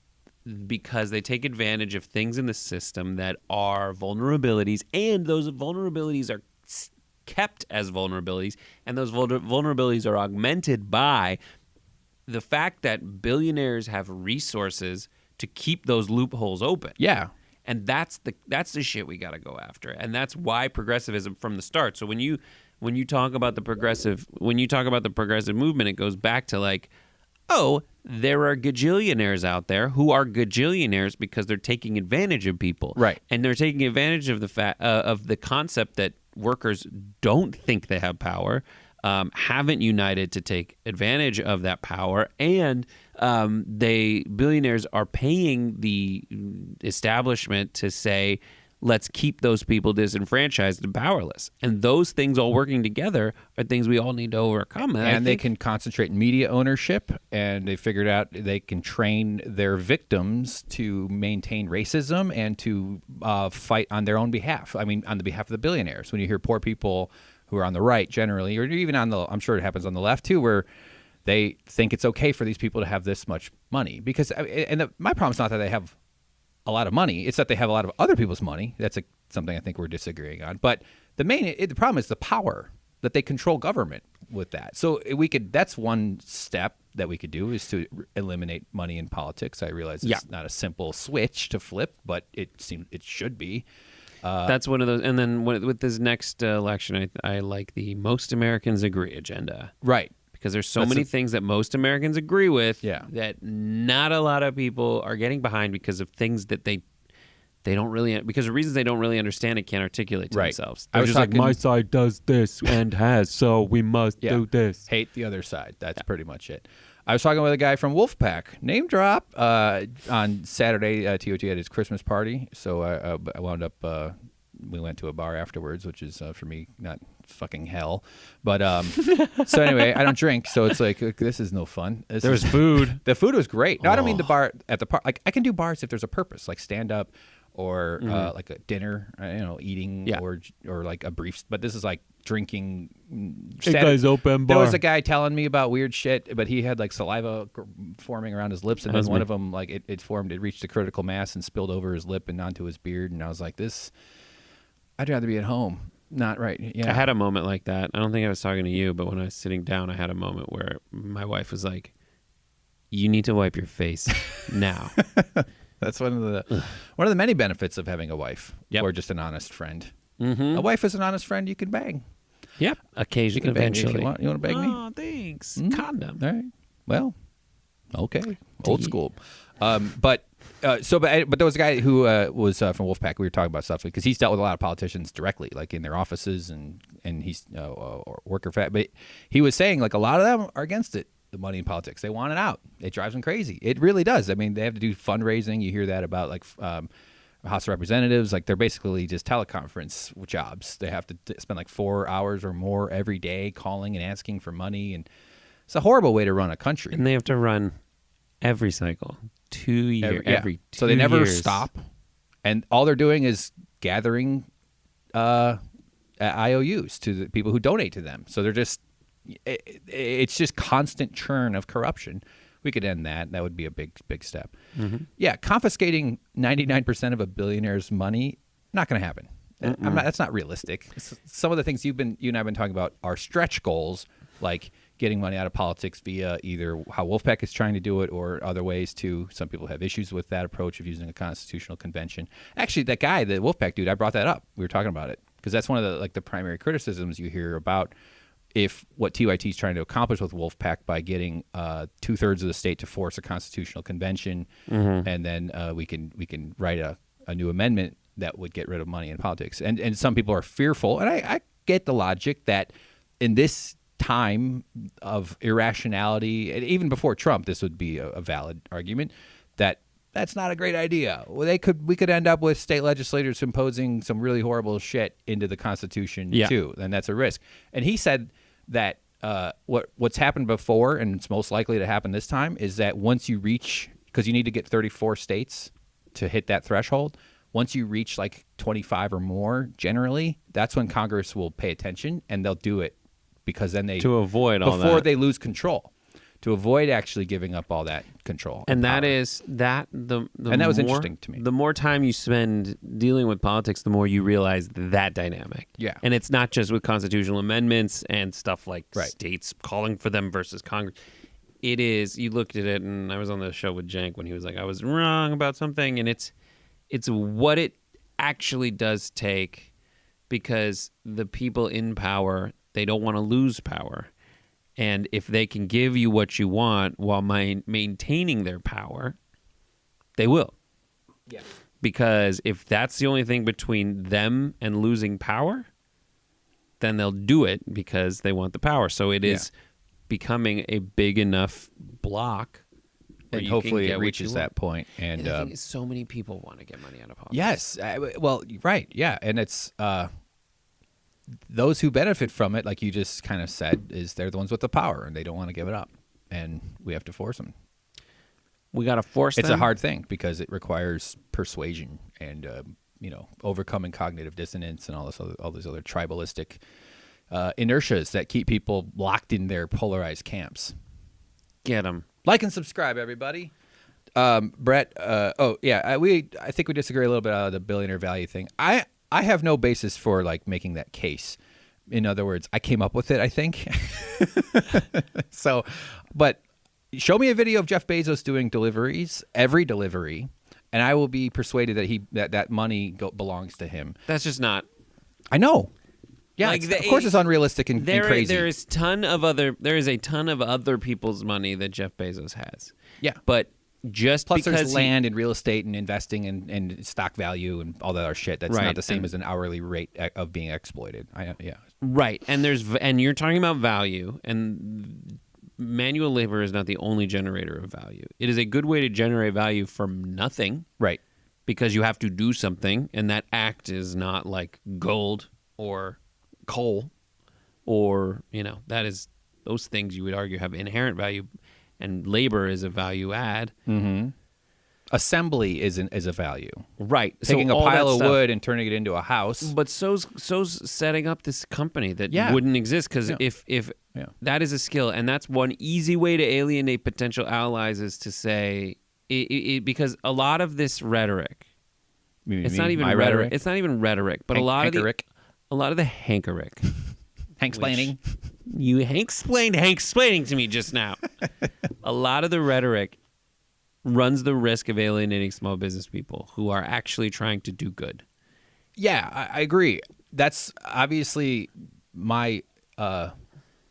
because they take advantage of things in the system that are vulnerabilities, and those vulnerabilities are kept as vulnerabilities, and those vulnerabilities are augmented by the fact that billionaires have resources to keep those loopholes open. Yeah. And that's the shit we got to go after. And that's why progressivism from the start. So when you talk about the progressive movement, it goes back to there are gajillionaires out there who are gajillionaires because they're taking advantage of people. Right. And they're taking advantage of the concept that workers don't think they have power, haven't united to take advantage of that power, and billionaires are paying the establishment to say, let's keep those people disenfranchised and powerless. And those things all working together are things we all need to overcome. And they can concentrate media ownership, and they figured out they can train their victims to maintain racism and to fight on their own behalf. I mean, on the behalf of the billionaires. When you hear poor people who are on the right generally, or even I'm sure it happens on the left too, where they think it's okay for these people to have this much money. Because, my problem is not that they have a lot of money. It's that they have a lot of other people's money. That's something I think we're disagreeing on. But the problem is the power that they control government with that. So that's one step that we could do, is to eliminate money in politics. I realize it's not a simple switch to flip, but it should be. That's one of those. And then with this next election, I like the most Americans agree agenda. Right. Because there's so many things that most Americans agree with that not a lot of people are getting behind because of things that they don't really, because of reasons they don't really understand and can't articulate to themselves. They're just like, my side does this and has, so we must do this. Hate the other side. That's pretty much it. I was talking with a guy from Wolfpack, name drop, on Saturday. TOT had his Christmas party, so I wound up, we went to a bar afterwards, which is, for me, not fucking hell. But so anyway, I don't drink, so it's like, this is no fun. There was food. The food was great. No, I don't mean the bar at the park. Like, I can do bars if there's a purpose, like stand up or like a dinner, eating or like a brief. But this is like drinking. Hey guys, open bar. There was a guy telling me about weird shit, but he had like saliva forming around his lips, and then one of them, like it formed, it reached a critical mass and spilled over his lip and onto his beard, and I was like, I'd rather be at home. Not right. Yeah. I had a moment like that. I don't think I was talking to you, but when I was sitting down, I had a moment where my wife was like, You need to wipe your face now. That's one of the many benefits of having a wife or just an honest friend. Mm-hmm. A wife is an honest friend you can bang. Yep. Occasionally, You can bang me eventually. if you want. You want to bang me? Oh, thanks. Condom. All right. Well, okay. Old school. But there was a guy who was from Wolfpack. We were talking about stuff because he's dealt with a lot of politicians directly, like in their offices, and he's worker fat. But he was saying like a lot of them are against it. The money in politics, they want it out. It drives them crazy. It really does. I mean, they have to do fundraising. You hear that about like House of Representatives. Like they're basically just teleconference jobs. They have to spend like 4 hours or more every day calling and asking for money, and it's a horrible way to run a country. And they have to run every cycle, 2 years, every 2 so they never years. stop, and all they're doing is gathering IOUs to the people who donate to them. So they're just it's just constant churn of corruption. We could end that. That would be a big step. Mm-hmm. Yeah, confiscating 99% of a billionaire's money, not going to happen. That's not realistic. Some of the things you and I have been talking about are stretch goals, like getting money out of politics via either how Wolfpack is trying to do it or other ways too. Some people have issues with that approach of using a constitutional convention. Actually, that guy, the Wolfpack dude, I brought that up. We were talking about it because that's one of the primary criticisms you hear about if what TYT is trying to accomplish with Wolfpack by getting 2/3 of the state to force a constitutional convention, and then we can write a new amendment that would get rid of money in politics. And some people are fearful, and I get the logic that in this time of irrationality, and even before Trump, this would be a valid argument that that's not a great idea. Well, we could end up with state legislators imposing some really horrible shit into the Constitution too, and that's a risk. And he said that what's happened before, and it's most likely to happen this time, is that once you reach, because you need to get 34 states to hit that threshold, once you reach like 25 or more, generally, that's when Congress will pay attention, and they'll do it because then to avoid all that before they lose control. To avoid actually giving up all that control. And that power. is that the and that was interesting to me. The more time you spend dealing with politics, the more you realize that dynamic. Yeah. And it's not just with constitutional amendments and stuff like states calling for them versus Congress. It is, you looked at it, and I was on the show with Jank when he was like, I was wrong about something, and it's what it actually does take, because the people in power, they don't want to lose power. And if they can give you what you want while maintaining their power, they will. Yeah. Because if that's the only thing between them and losing power, then they'll do it because they want the power. So it is becoming a big enough block. And hopefully it reaches that point. And the thing is, so many people want to get money out of politics. Yes. Well, right. Yeah. And it's those who benefit from it, like you just kind of said, is they're the ones with the power, and they don't want to give it up. And we have to force them. We got to force them? It's a hard thing because it requires persuasion and, overcoming cognitive dissonance and all these other tribalistic inertias that keep people locked in their polarized camps. Get them. Like and subscribe, everybody. Brett, I think we disagree a little bit on the billionaire value thing. I have no basis for like making that case. In other words, I came up with it, I think. So, but show me a video of Jeff Bezos doing deliveries, every delivery, and I will be persuaded that that money belongs to him. That's just not. I know. Yeah, like of course it's unrealistic and crazy. There is a ton of other people's money that Jeff Bezos has. Yeah. But just plus because there's land and real estate and investing and stock value and all that other shit. That's not the same as an hourly rate of being exploited. Right. And you're talking about value, and manual labor is not the only generator of value. It is a good way to generate value from nothing. Right. Because you have to do something, and that act is not like gold or coal or, that is, those things you would argue have inherent value. And labor is a value add. Mm-hmm. Assembly is a value. Right. Taking a pile of wood and turning it into a house. But so's setting up this company that wouldn't exist, because if that is a skill, and that's one easy way to alienate potential allies is to say, because a lot of this rhetoric, it's not even rhetoric. It's not even rhetoric, but a lot of the hankerick. Hank-splaining. You Hank-splaining to me just now. A lot of the rhetoric runs the risk of alienating small business people who are actually trying to do good. Yeah, I agree. That's obviously my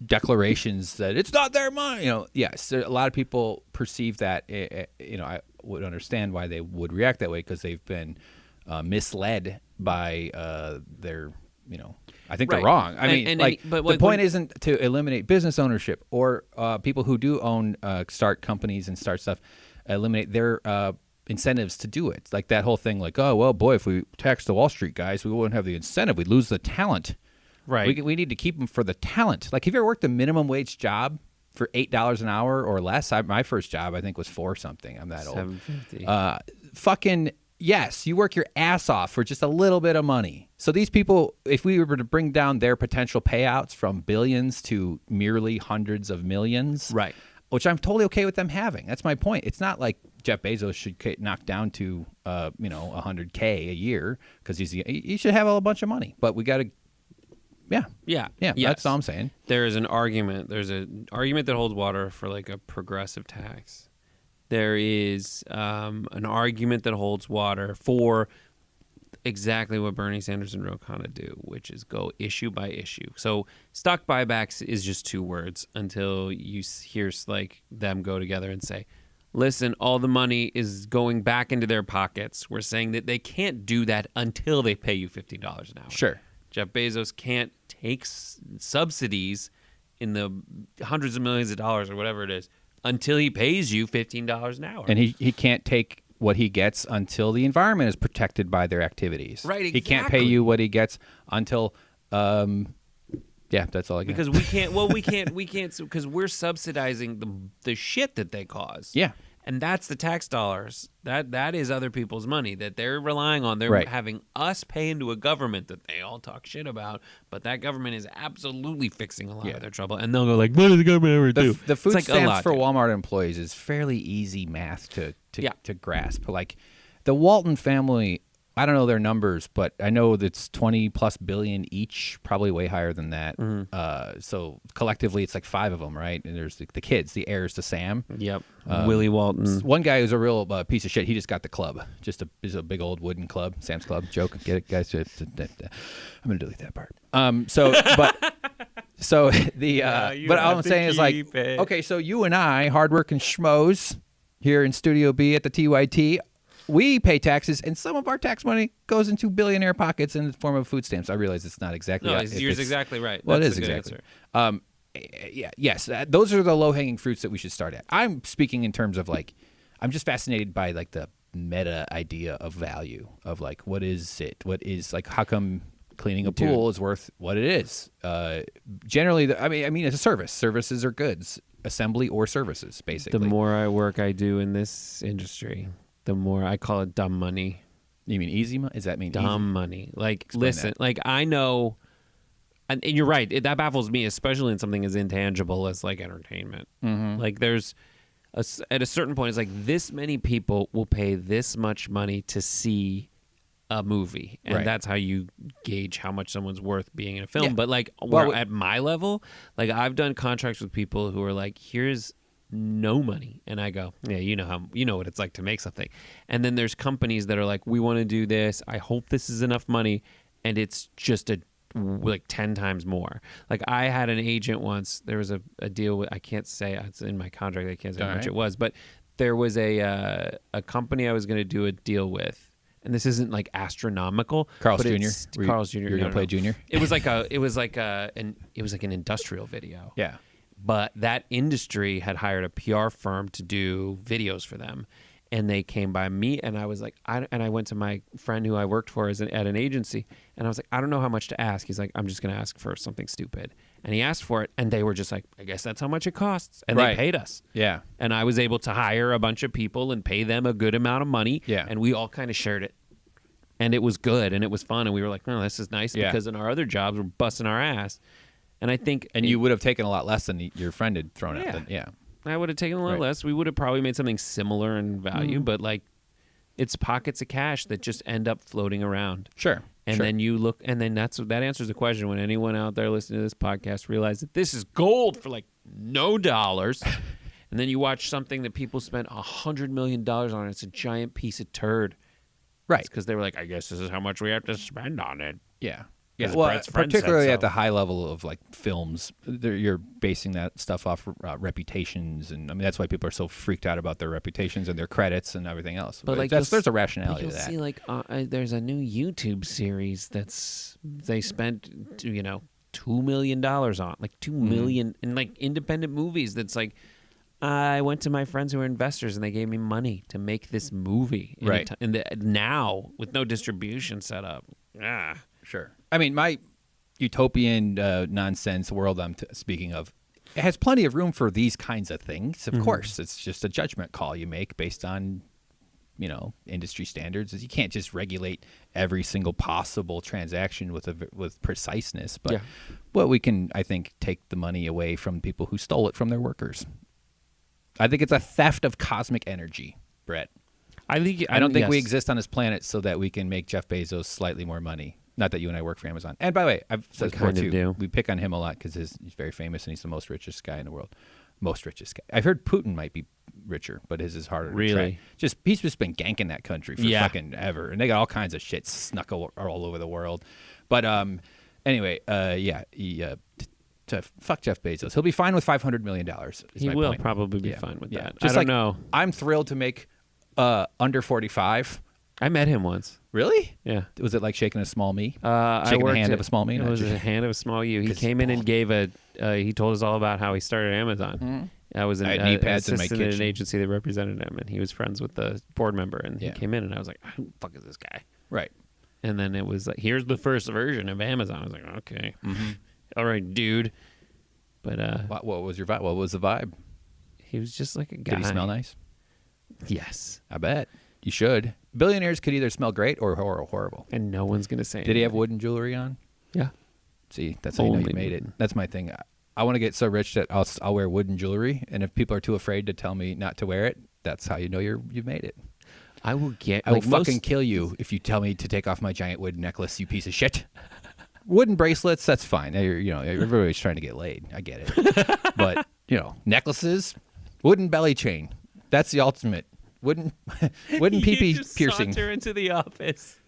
declarations that it's not their money. Yes, a lot of people perceive that. I would understand why they would react that way because they've been misled by their. I think they're wrong. But the point isn't to eliminate business ownership or people who do own start companies and start stuff. Eliminate their incentives to do it. Like that whole thing. Like, oh well, boy, if we tax the Wall Street guys, we wouldn't have the incentive. We'd lose the talent. Right. We need to keep them for the talent. Like, have you ever worked a minimum wage job for $8 an hour or less? My first job, I think, was $4 something. I'm that old. $7.50. Fucking yes, you work your ass off for just a little bit of money. So these people, if we were to bring down their potential payouts from billions to merely hundreds of millions, right, which I'm totally okay with them having. That's my point. It's not like Jeff Bezos should knock down to $100K a year because he should have a bunch of money. But we got to. Yeah. Yes. That's all I'm saying. There's an argument that holds water for like a progressive tax. There is an argument that holds water for exactly what Bernie Sanders and Ro Khanna do, which is go issue by issue. So stock buybacks is just two words until you hear like them go together and say, listen, all the money is going back into their pockets. We're saying that they can't do that until they pay you $15 an hour. Sure. Jeff Bezos can't take subsidies in the hundreds of millions of dollars or whatever it is until he pays you $15 an hour. And he can't take what he gets until the environment is protected by their activities. Right, exactly. He can't pay you what he gets until that's all I got. Because we can't because we're subsidizing the shit that they cause. Yeah. And that's the tax dollars. That is other people's money that they're relying on. They're having us pay into a government that they all talk shit about, but that government is absolutely fixing a lot of their trouble. And they'll go like, what does the government ever do? The food stamps for Walmart employees is fairly easy math to grasp. Like the Walton family, I don't know their numbers, but I know that's 20+ billion each, probably way higher than that. Mm-hmm. So collectively, it's like 5 of them, right? And there's the kids, the heirs to Sam. Yep. Willie Walton. One guy who's a real piece of shit. He just got the club, is a big old wooden club, Sam's Club. Joke, get it, guys? I'm gonna delete that part. But all I'm saying is like, okay, so you and I, hardworking schmoes here in Studio B at the TYT. We pay taxes, and some of our tax money goes into billionaire pockets in the form of food stamps. I realize it's not exactly. No, yours exactly right. Well, That's it is exactly. Yes, those are the low-hanging fruits that we should start at. I'm speaking in terms of like, I'm just fascinated by like the meta idea of value of like, what is it? What is like? How come cleaning a pool is worth what it is? Generally, I mean, it's a service. Services are goods, assembly or services, basically. The more work I do in this industry, the more I call it dumb money. You mean easy money? Does that mean dumb easy? money? Like, Explain listen, that. like I know, and you're right. That baffles me, especially in something as intangible as like entertainment. Mm-hmm. Like there's at a certain point, it's like this many people will pay this much money to see a movie, and that's how you gauge how much someone's worth being in a film. Yeah. But like at my level, like I've done contracts with people who are like, here's no money, and I go, yeah, you know what it's like to make something. And then there's companies that are like, we want to do this, I hope this is enough money, and it's just like 10 times more. Like I had an agent once, there was a deal with, I can't say, it's in my contract, I can't say how much it was, but there was a company I was going to do a deal with, and this isn't like astronomical. Carl's Jr. Carl's Jr. You're gonna play Junior. It was like an industrial video. Yeah. But that industry had hired a PR firm to do videos for them. And they came by me, and I was like, I went to my friend who I worked for at an agency, and I was like, I don't know how much to ask. He's like, I'm just going to ask for something stupid. And he asked for it, and they were just like, I guess that's how much it costs. And they paid us. Yeah. And I was able to hire a bunch of people and pay them a good amount of money. Yeah. And we all kind of shared it. And it was good, and it was fun, and we were like, oh, this is nice, because in our other jobs, we're busting our ass. And I think... And you would have taken a lot less than your friend had thrown out. Yeah. I would have taken a lot less. We would have probably made something similar in value, but like it's pockets of cash that just end up floating around. Sure. And sure. then you look, and then that answers the question. When anyone out there listening to this podcast realize that this is gold for like no dollars, and then you watch something that people spent $100 million on, it's a giant piece of turd. Right. Because they were like, I guess this is how much we have to spend on it. Yeah. Yeah. 'Cause Well, Brett's friend said particularly so. at the high level of like films, you're basing that stuff off reputations, and I mean that's why people are so freaked out about their reputations and their credits and everything else. But like there's a rationality you'll to that. see like there's a new YouTube series they spent $2 million on, like $2 million in like independent movies. That's like I went to my friends who are investors and they gave me money to make this movie. Right. Now with no distribution set up. Ah. Sure. I mean, my utopian nonsense world I'm speaking of, it has plenty of room for these kinds of things. Of course, it's just a judgment call you make based on, industry standards. You can't just regulate every single possible transaction with preciseness. But we can, I think, take the money away from people who stole it from their workers. I think it's a theft of cosmic energy, Brett. I don't think we exist on this planet so that we can make Jeff Bezos slightly more money. Not that you and I work for Amazon. And by the way, I've said before too, we pick on him a lot because he's very famous and he's the most richest guy in the world. Most richest guy. I've heard Putin might be richer, but his is harder to track. He's just been ganking that country for fucking ever. And they got all kinds of shit snuck all over the world. But anyway, fuck Jeff Bezos. He'll be fine with $500 million. He will probably be fine with that. Just I don't know. I'm thrilled to make under 45. I met him once. Really? Yeah. Was it like shaking a small me? Shaking the hand of a small me? It was a hand of a small you. He came in and gave he told us all about how he started Amazon. Mm-hmm. I was an assistant in an agency that represented him, and he was friends with the board member, and he came in, and I was like, who the fuck is this guy? Right. And then it was like, here's the first version of Amazon. I was like, okay. Mm-hmm. All right, dude. But what was your vibe? What was the vibe? He was just like a guy. Did he smell nice? Yes. I bet. You should. Billionaires could either smell great or horrible. And no one's going to say Did he have wooden jewelry on? Yeah. See, that's how you know you made it. That's my thing. I want to get so rich that I'll wear wooden jewelry, and if people are too afraid to tell me not to wear it, that's how you know you've made it. I will fucking kill you if you tell me to take off my giant wooden necklace, you piece of shit. Wooden bracelets, that's fine. Everybody's trying to get laid. I get it. But, necklaces, wooden belly chain. That's the ultimate. Wooden pee-pee piercing. Saunter into the office.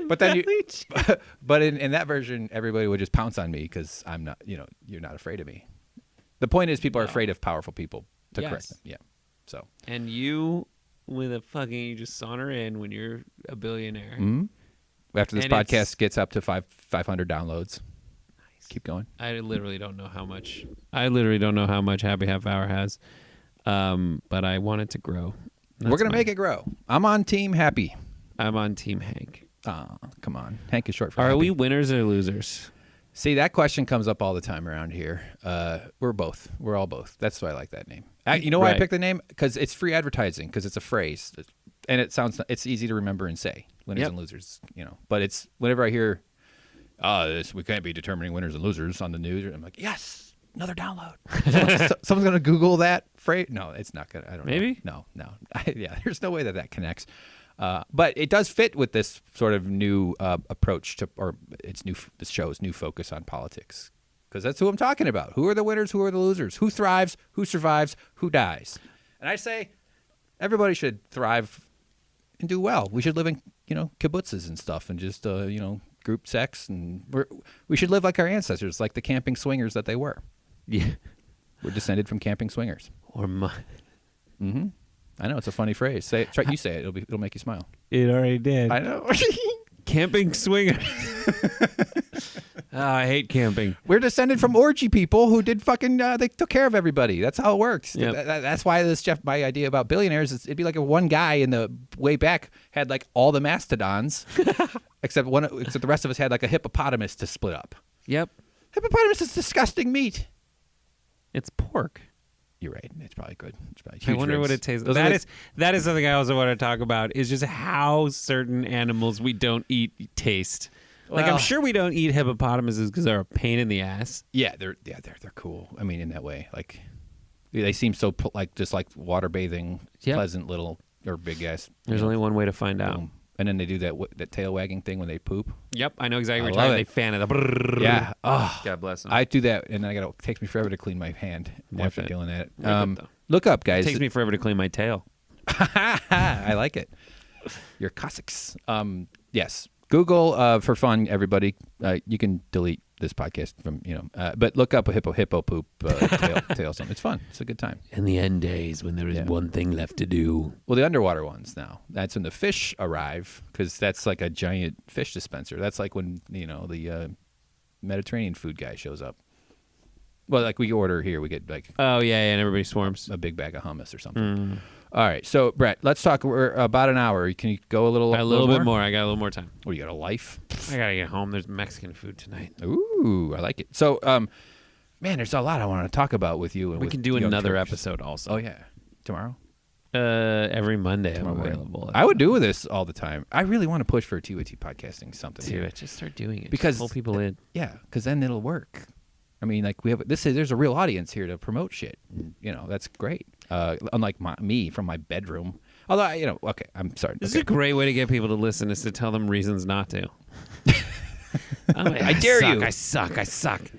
But then but in that version, everybody would just pounce on me because I'm not, you're not afraid of me. The point is people are afraid of powerful people to correct them. Yeah. So. And you you just saunter in when you're a billionaire. Mm-hmm. After this podcast gets up to 500 downloads. Nice. Keep going. I literally don't know how much Happy Half Hour has. But I want it to grow. We're going to make it grow. I'm on Team Happy. I'm on Team Hank. Oh, come on. Hank is short for Are happy. we winners or losers? See, that question comes up all the time around here. We're both. We're all both. That's why I like that name. You know why I picked the name? Because it's free advertising, because it's a phrase. And it's easy to remember and say, winners and losers, But it's whenever I hear, we can't be determining winners and losers on the news, I'm like, yes. Another download. Someone's going to Google that phrase. No, it's not going to. I don't know. Maybe? No. There's no way that connects. But it does fit with this sort of new approach this show's new focus on politics. Because that's who I'm talking about. Who are the winners? Who are the losers? Who thrives? Who survives? Who dies? And I say everybody should thrive and do well. We should live in, kibbutzes and stuff and just, group sex. And we should live like our ancestors, like the camping swingers that they were. Yeah. We're descended from camping swingers. Mm-hmm. I know, it's a funny phrase. Say it. You say it. It'll make you smile. It already did. I know. Camping swingers. I hate camping. We're descended from orgy people who did fucking. They took care of everybody. That's how it works. Yep. That's why my idea about billionaires is it'd be like if one guy in the way back had like all the mastodons, except the rest of us had like a hippopotamus to split up. Yep. Hippopotamus is disgusting meat. It's pork. You're right. It's probably good. It's probably I wonder what it tastes like. That is something I also want to talk about, is just how certain animals we don't eat taste. Like, I'm sure we don't eat hippopotamuses because they're a pain in the ass. Yeah, they're cool. I mean, in that way, like they seem so just like water bathing, pleasant little or big ass. There's only one way to find out. Boom. And then they do that tail wagging thing when they poop. Yep, I know exactly what I you're love talking. it. They fan it. The Yeah. Oh, God bless them. I do that, and it takes me forever to clean my hand after it. doing that. Worth it, though. Look up, It guys. takes me forever to clean my tail. I like it. Your Cossacks. Yes. Google for fun, everybody. You can delete this podcast from but look up a hippo poop tail something. It's fun. It's a good time. In the end days, when there is one thing left to do. Well, the underwater ones now. That's when the fish arrive because that's like a giant fish dispenser. That's like when the Mediterranean food guy shows up. Well, like we order here, we get like Oh yeah, and everybody swarms. a big bag of hummus or something. All right, so Brett, let's talk. We're about an hour. Can you go a little bit more? I got a little more time. What, you got a life? I gotta get home. There's Mexican food tonight. Ooh, I like it. So, man, there's a lot I want to talk about with you. And We with can do Young another Turks. episode also. Oh yeah, tomorrow. Every Monday I'm Tomorrow morning. available. I would do this all the time. I really want to push for TWT podcasting something. Do here. it. Just start doing it. Because Just pull people in. Yeah, because then it'll work. I mean, like we have there's a real audience here to promote shit. That's great. Unlike me from my bedroom. Although okay, I'm sorry. This is a great way to get people to listen. Is to tell them reasons not to. I dare you. I suck.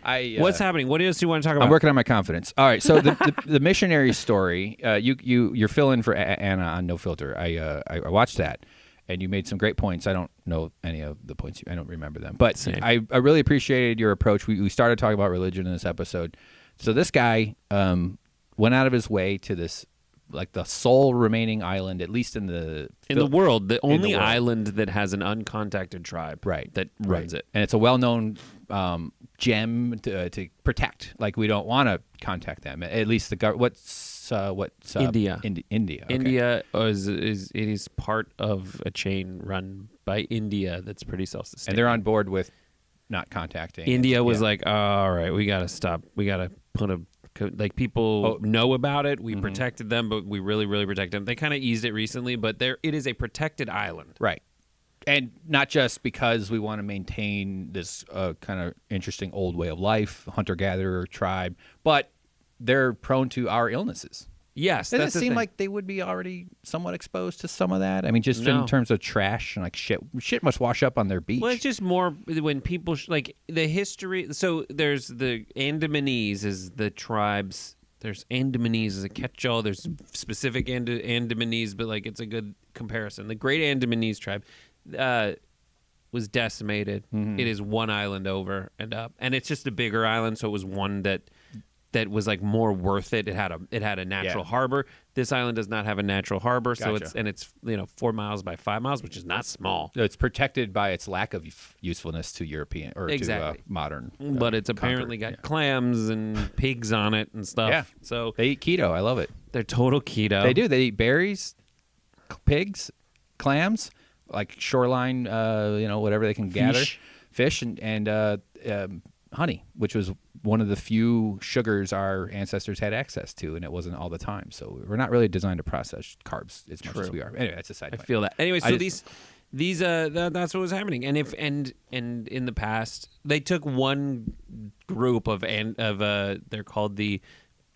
I, What's happening? What else do you want to talk about? I'm working on my confidence. All right, so the missionary story. You're filling for Anna on No Filter. I watched that, and you made some great points. I don't know any of the points. I don't remember them, but Same. I really appreciated your approach. We started talking about religion in this episode. So this guy went out of his way to this, like the sole remaining island, at least in the world, the only world. island that has an uncontacted tribe, Right. that runs it. And it's a well-known gem to protect. Like we don't want to contact them. At least what's India. India. Okay. India is part of a chain run by India that's pretty self-sustaining. And they're on board with not contacting. India was Yeah. like, all right, we got to stop. We got to put people know about it. We protected them, but we really, really protect them. They kind of eased it recently, but it is a protected island. Right. And not just because we want to maintain this kind of interesting old way of life, hunter-gatherer tribe, but they're prone to our illnesses. Yes, Doesn't that's it the seem thing. like they would be already somewhat exposed to some of that? I mean, just No. in terms of trash and like shit must wash up on their beach. Well, it's just more when people like the history. So there's the Andamanese is the tribes. There's Andamanese as a catch-all. There's specific Andamanese, but like it's a good comparison. The Great Andamanese tribe was decimated. Mm-hmm. It is one island over and up, and it's just a bigger island. So it was one that was like more worth it. It had a natural harbor. This island does not have a natural harbor, so Gotcha. it's 4 miles by 5 miles, which is not small. It's protected by its lack of usefulness to European or Exactly. to modern. But it's apparently got clams and pigs on it and stuff. Yeah. So They eat keto. I love it. they're total keto. They do. They eat berries, pigs, clams, like shoreline, whatever they can gather, fish and honey, which was one of the few sugars our ancestors had access to, and it wasn't all the time. So we're not really designed to process carbs as much as we are. Anyway, that's a side I point. feel that. Anyway, so I these that's what was happening. And and in the past, they took one group of they're called the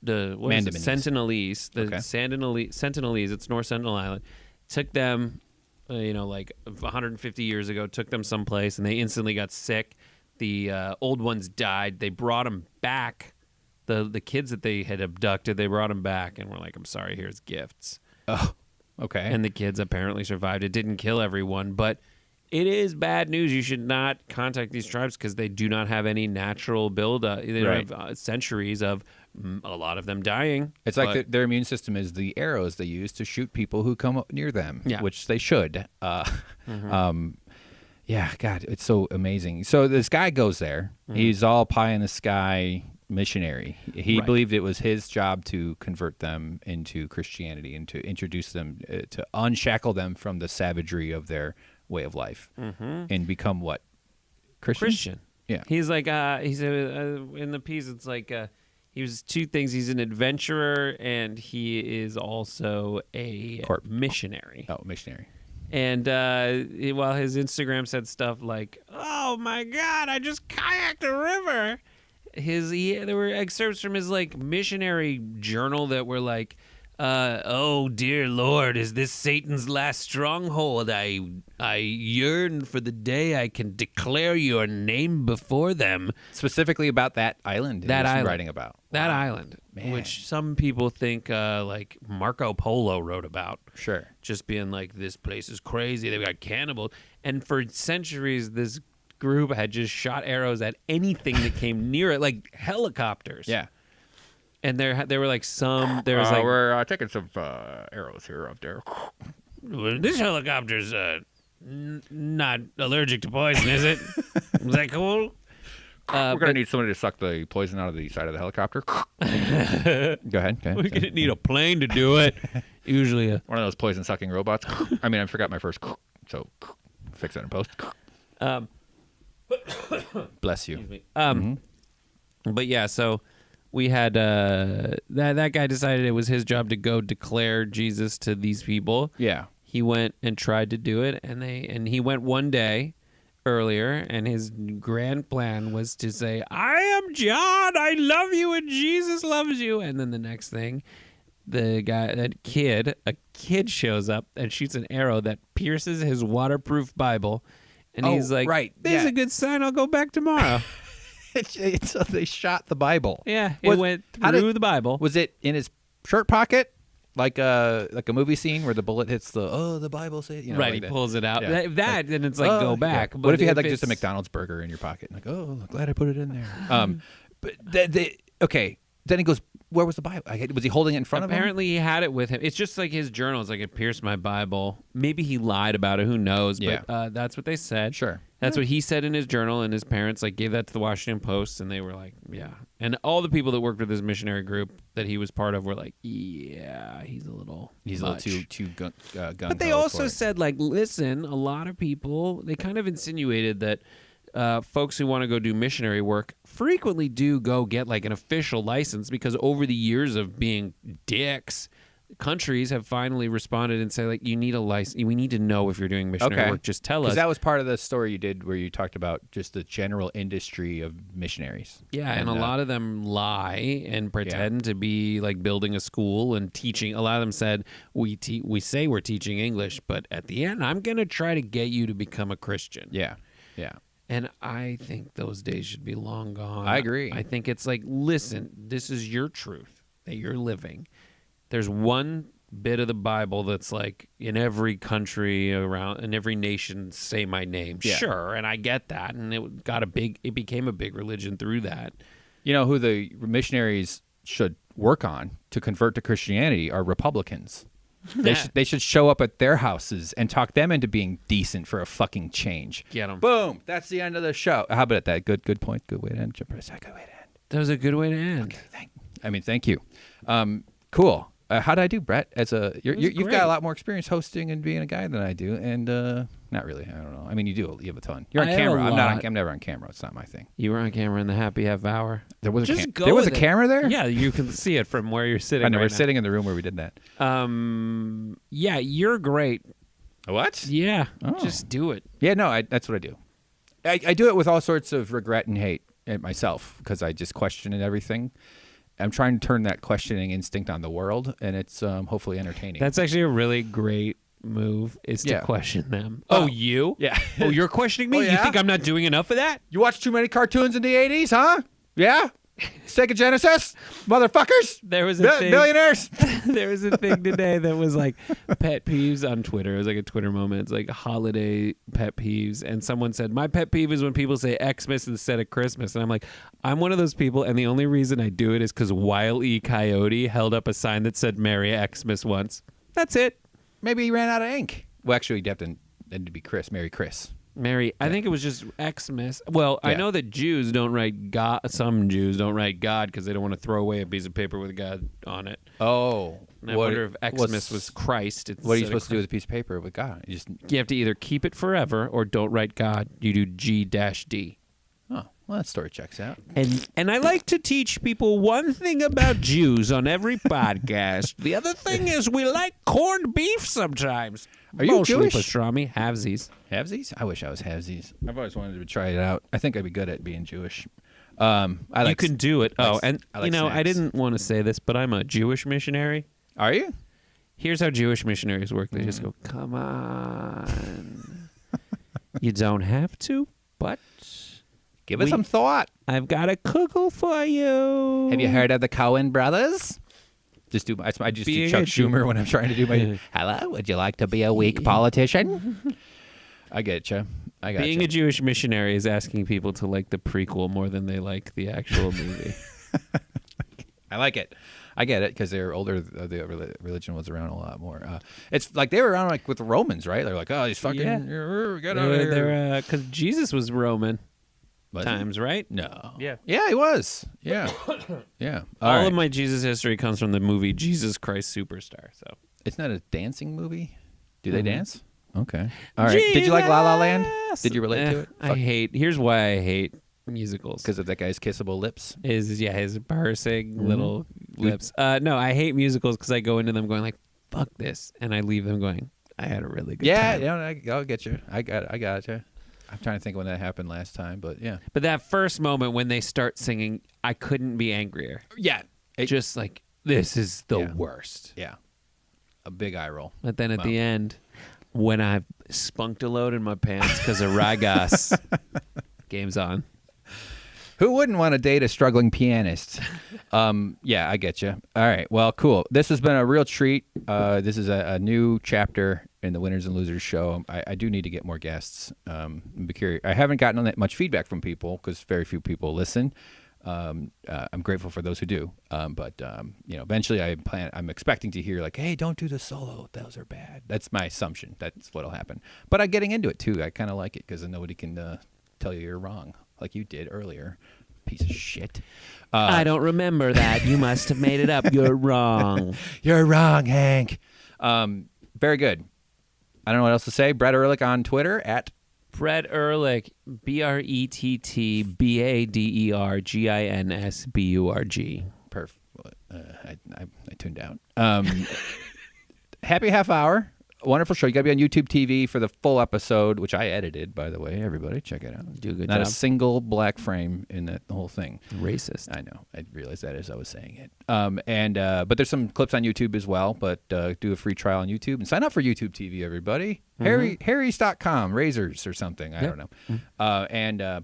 what is it? Mandaminese. Sentinelese. The Okay. Sentinelese. It's North Sentinel Island. Took them, like 150 years ago. Took them someplace, and they instantly got sick. The old ones died. They brought them back. The kids that they had abducted, they brought them back, and were like, "I'm sorry, here's gifts." Oh, okay. And the kids apparently survived. It didn't kill everyone, but it is bad news. You should not contact these tribes because they do not have any natural build. They Right. don't have centuries of a lot of them dying. It's like their immune system is the arrows they use to shoot people who come up near them, Yeah. which they should. Yeah, God, it's so amazing. So this guy goes there. He's all pie in the sky missionary. He Right. believed it was his job to convert them into Christianity and to introduce them, to unshackle them from the savagery of their way of life and become what? Christian. Yeah. He's like he's in the piece. It's like he was two things. He's an adventurer and he is also a missionary. Oh, missionary. And while his Instagram said stuff like, "Oh my God, I just kayaked a river," there were excerpts from his like missionary journal that were like, oh dear Lord, is this Satan's last stronghold? I yearn for the day I can declare your name before them. Specifically about that island. That he was island. writing about. That Wow. island, Man. which some people think like Marco Polo wrote about. Sure. Just being like, this place is crazy. They've got cannibals. And for centuries, this group had just shot arrows at anything that came near it, like helicopters. Yeah. And there were like some, there was like, we're taking some arrows here up there. this helicopter's not allergic to poison, is it? Is that cool? We're going to need somebody to suck the poison out of the side of the helicopter. Go ahead. We're going to need a plane to do it. Usually one of those poison-sucking robots. I mean, I forgot my first, so fix that in post. Bless you. Excuse me. But yeah, so we had that guy decided it was his job to go declare Jesus to these people. Yeah. He went and tried to do it, and he went one day earlier, and his grand plan was to say, I am John, I love you, and Jesus loves you. And then the next thing, a kid shows up and shoots an arrow that pierces his waterproof Bible. And he's like, right. This is a good sign, I'll go back tomorrow. So they shot the Bible. Yeah, it went through the Bible. Was it in his shirt pocket? Like a movie scene where the bullet hits the Bible says, you know, right, like he pulls it out. Yeah. That and it's like, go back. Yeah. But What if you had like just a it's- McDonald's burger in your pocket? Like, glad I put it in there. But okay. Then he goes, where was the Bible? Was he holding it in front of him? Apparently he had it with him. It's just like his journal. It's like, it pierced my Bible. Maybe he lied about it. Who knows? Yeah. But that's what they said. Sure. That's what he said in his journal, and his parents like gave that to the Washington Post, and they were like, yeah. And all the people that worked with his missionary group that he was part of were like, yeah, he's a little much. too gun. But they also said, like, listen, a lot of people, they kind of insinuated that folks who want to go do missionary work frequently do go get like an official license, because over the years of being dicks, countries have finally responded and say, like, you need a license. We need to know if you're doing missionary work. Just tell us. Because that was part of the story you did where you talked about just the general industry of missionaries. Yeah, and a lot of them lie and pretend to be like building a school and teaching. A lot of them said, we say we're teaching English, but at the end, I'm going to try to get you to become a Christian. Yeah, yeah. And I think those days should be long gone. I agree. I think it's like, listen, this is your truth that you're living. There's one bit of the Bible that's like, in every country around, in every nation, say my name. Yeah. Sure, and I get that. And it became a big religion through that. You know who the missionaries should work on to convert to Christianity are Republicans. They should show up at their houses and talk them into being decent for a fucking change. Get 'em. Boom. That's the end of the show. How about that? Good point. Good way to end. Good way to end. That was a good way to end. Thank you. Cool. How did I do, Brett? You've great. got a lot more experience hosting and being a guy than I do, and not really. I don't know. I mean, you do. You have a ton. You're on I have camera. a I'm not. lot. I'm never on camera. It's not my thing. You were on camera in the happy half hour. There was Just go there was a with it. camera there. Yeah, you can see it from where you're sitting. I know. right We're now. sitting in the room where we did that. Yeah, you're great. What? Yeah, Oh. just do it. Yeah. No. That's what I do. I do it with all sorts of regret and hate at myself because I just question everything. I'm trying to turn that questioning instinct on the world, and it's hopefully entertaining. That's actually a really great move, is to Yeah. question them. Oh. Oh, you? Yeah. Oh, you're questioning me? Oh, You yeah? think I'm not doing enough of that? You watched too many cartoons in the 80s, huh? Yeah? Sega Genesis? Motherfuckers? There was a thing. Billionaires? There was a thing today that was like pet peeves on Twitter. It was like a Twitter moment. It's like holiday pet peeves. And someone said, my pet peeve is when people say Xmas instead of Christmas. And I'm like, I'm one of those people. And the only reason I do it is because Wile E. Coyote held up a sign that said Merry Xmas once. That's it. Maybe he ran out of ink. Well, actually, you'd have to be Chris. Merry Chris. Mary, I think it was just Xmas. Well, I Yeah. know that Jews don't write God. Some Jews don't write God because they don't want to throw away a piece of paper with God on it. Oh. And I wonder if Xmas was Christ. What are you supposed to do with a piece of paper with God? You have to either keep it forever or don't write God. You do G-D. Oh, well, that story checks out. And I like to teach people one thing about Jews on every podcast. The other thing is we like corned beef sometimes. Are you Mostly Jewish? pastrami, halvesies. Halvesies? I wish I was halvesies. I've always wanted to try it out. I think I'd be good at being Jewish. You can do it. I Oh, like- and I like I snacks. didn't want to say this, but I'm a Jewish missionary. Are you? Here's how Jewish missionaries work. They just go, come on. You don't have to, but Give it some thought. I've got a kugel for you. Have you heard of the Coen brothers? I just do Chuck Schumer when I'm trying to do my. Hello, would you like to be a weak politician? I get you. Being a Jewish missionary is asking people to like the prequel more than they like the actual movie. I like it. I get it because they're older. The religion was around a lot more. It's like they were around like with the Romans, right? They're like, oh, these fucking get out of here. Because Jesus was Roman times, right? No. Yeah. Yeah, he was. Yeah. Yeah. All of my Jesus history comes from the movie Jesus Christ Superstar. So it's not a dancing movie. Do they dance? Okay. All right. Jesus! Did you like La La Land? Did you relate to it? Here's why I hate musicals. Because of that guy's kissable lips? His parsing little lips. No, I hate musicals because I go into them going like, fuck this. And I leave them going, I had a really good time. Yeah, I'll get you. I got you. I'm trying to think when that happened last time, but yeah. But that first moment when they start singing, I couldn't be angrier. Yeah. Just like, this is the worst. Yeah. A big eye roll. But then at the end, when I spunked a load in my pants because of Ragas, game's on. Who wouldn't want to date a struggling pianist? Yeah, I get you. All right. Well, cool. This has been a real treat. This is a new chapter in the Winners and Losers show. I do need to get more guests. Be curious. I haven't gotten that much feedback from people because very few people listen. I'm grateful for those who do. But eventually I'm expecting to hear like, hey, don't do the solo. Those are bad. That's my assumption. That's what'll happen. But I'm getting into it too. I kind of like it because nobody can tell you you're wrong like you did earlier. Piece of shit. I don't remember that. You must have made it up. You're wrong. You're wrong, Hank. Very good. I don't know what else to say. Brett Erlich on Twitter at Brett Erlich, BRETTBADERGINSBURG. Perfect. I tuned out. Happy half hour. Wonderful show. You got to be on YouTubeTV for the full episode, which I edited, by the way. Everybody, check it out. Do a good Not job. a single black frame in the whole thing. Racist. I know. I realized that as I was saying it. But there's some clips on YouTube as well. But do a free trial on YouTube and sign up for YouTubeTV, everybody. Harry's.com, razors or something. I don't know.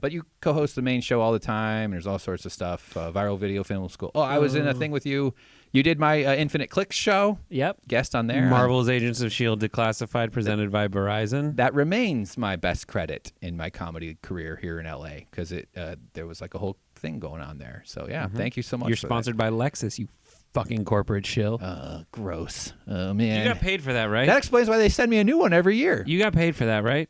But you co-host the main show all the time. And there's all sorts of stuff. Viral video film school. Oh, I was in a thing with you. You did my Infinite Clicks show. Yep. Guest on there. Marvel's Agents of S.H.I.E.L.D. Declassified, presented by Verizon. That remains my best credit in my comedy career here in L.A. because there was like a whole thing going on there. So, yeah, thank you so much. You're sponsored by Lexus, you fucking corporate shill. Gross. Oh, man. You got paid for that, right? That explains why they send me a new one every year. You got paid for that, right?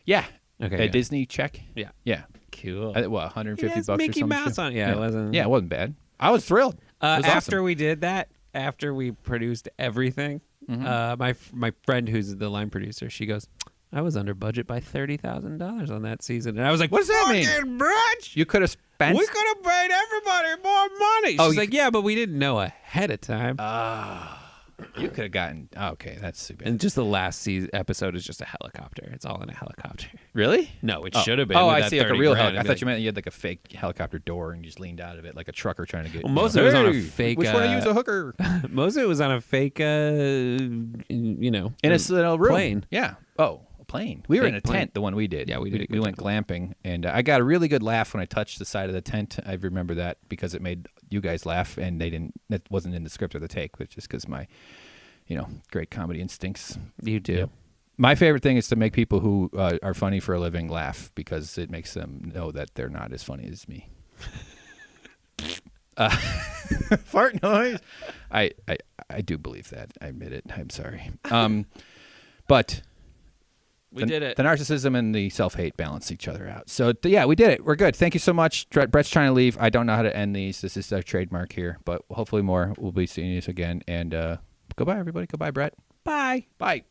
Yeah. Okay. A Disney check? Yeah. Yeah. Cool. $150 bucks or something? Mickey Mouse on it. Yeah, it wasn't. Yeah, it wasn't bad. I was thrilled. After awesome. we did that, after we produced everything, my friend who's the line producer, she goes, I was under budget by $30,000 on that season. And I was like, what does that mean? Bitch, You could have spent? we could have paid everybody more money. She's like, yeah, but we didn't know ahead of time. You could have gotten... okay, that's super. And just the last episode is just a helicopter. It's all in a helicopter. Really? No, it should have been. Oh, with I that see, like a 30 real grand. helicopter. I thought you meant you had like a fake helicopter door and you just leaned out of it like a trucker trying to get... Well, most of it was on a "Hey, fake... Which one to use a hooker? Most of it was on a fake, In a little room. plane. Yeah. Oh, a plane. We were in a Fake plane. tent, the one we did. Yeah, we did a good We went glamping, and I got a really good laugh when I touched the side of the tent. I remember that because it made you guys laugh, and that wasn't in the script of the take, which is because my, great comedy instincts. You do. Yep. My favorite thing is to make people who are funny for a living laugh because it makes them know that they're not as funny as me. Fart noise. I do believe that. I admit it. I'm sorry. But We did it. The narcissism and the self-hate balance each other out. So yeah, we did it. We're good. Thank you so much. Brett's trying to leave. I don't know how to end these. This is our trademark here, but hopefully more. We'll be seeing you again. And goodbye, everybody. Goodbye, Brett. Bye. Bye.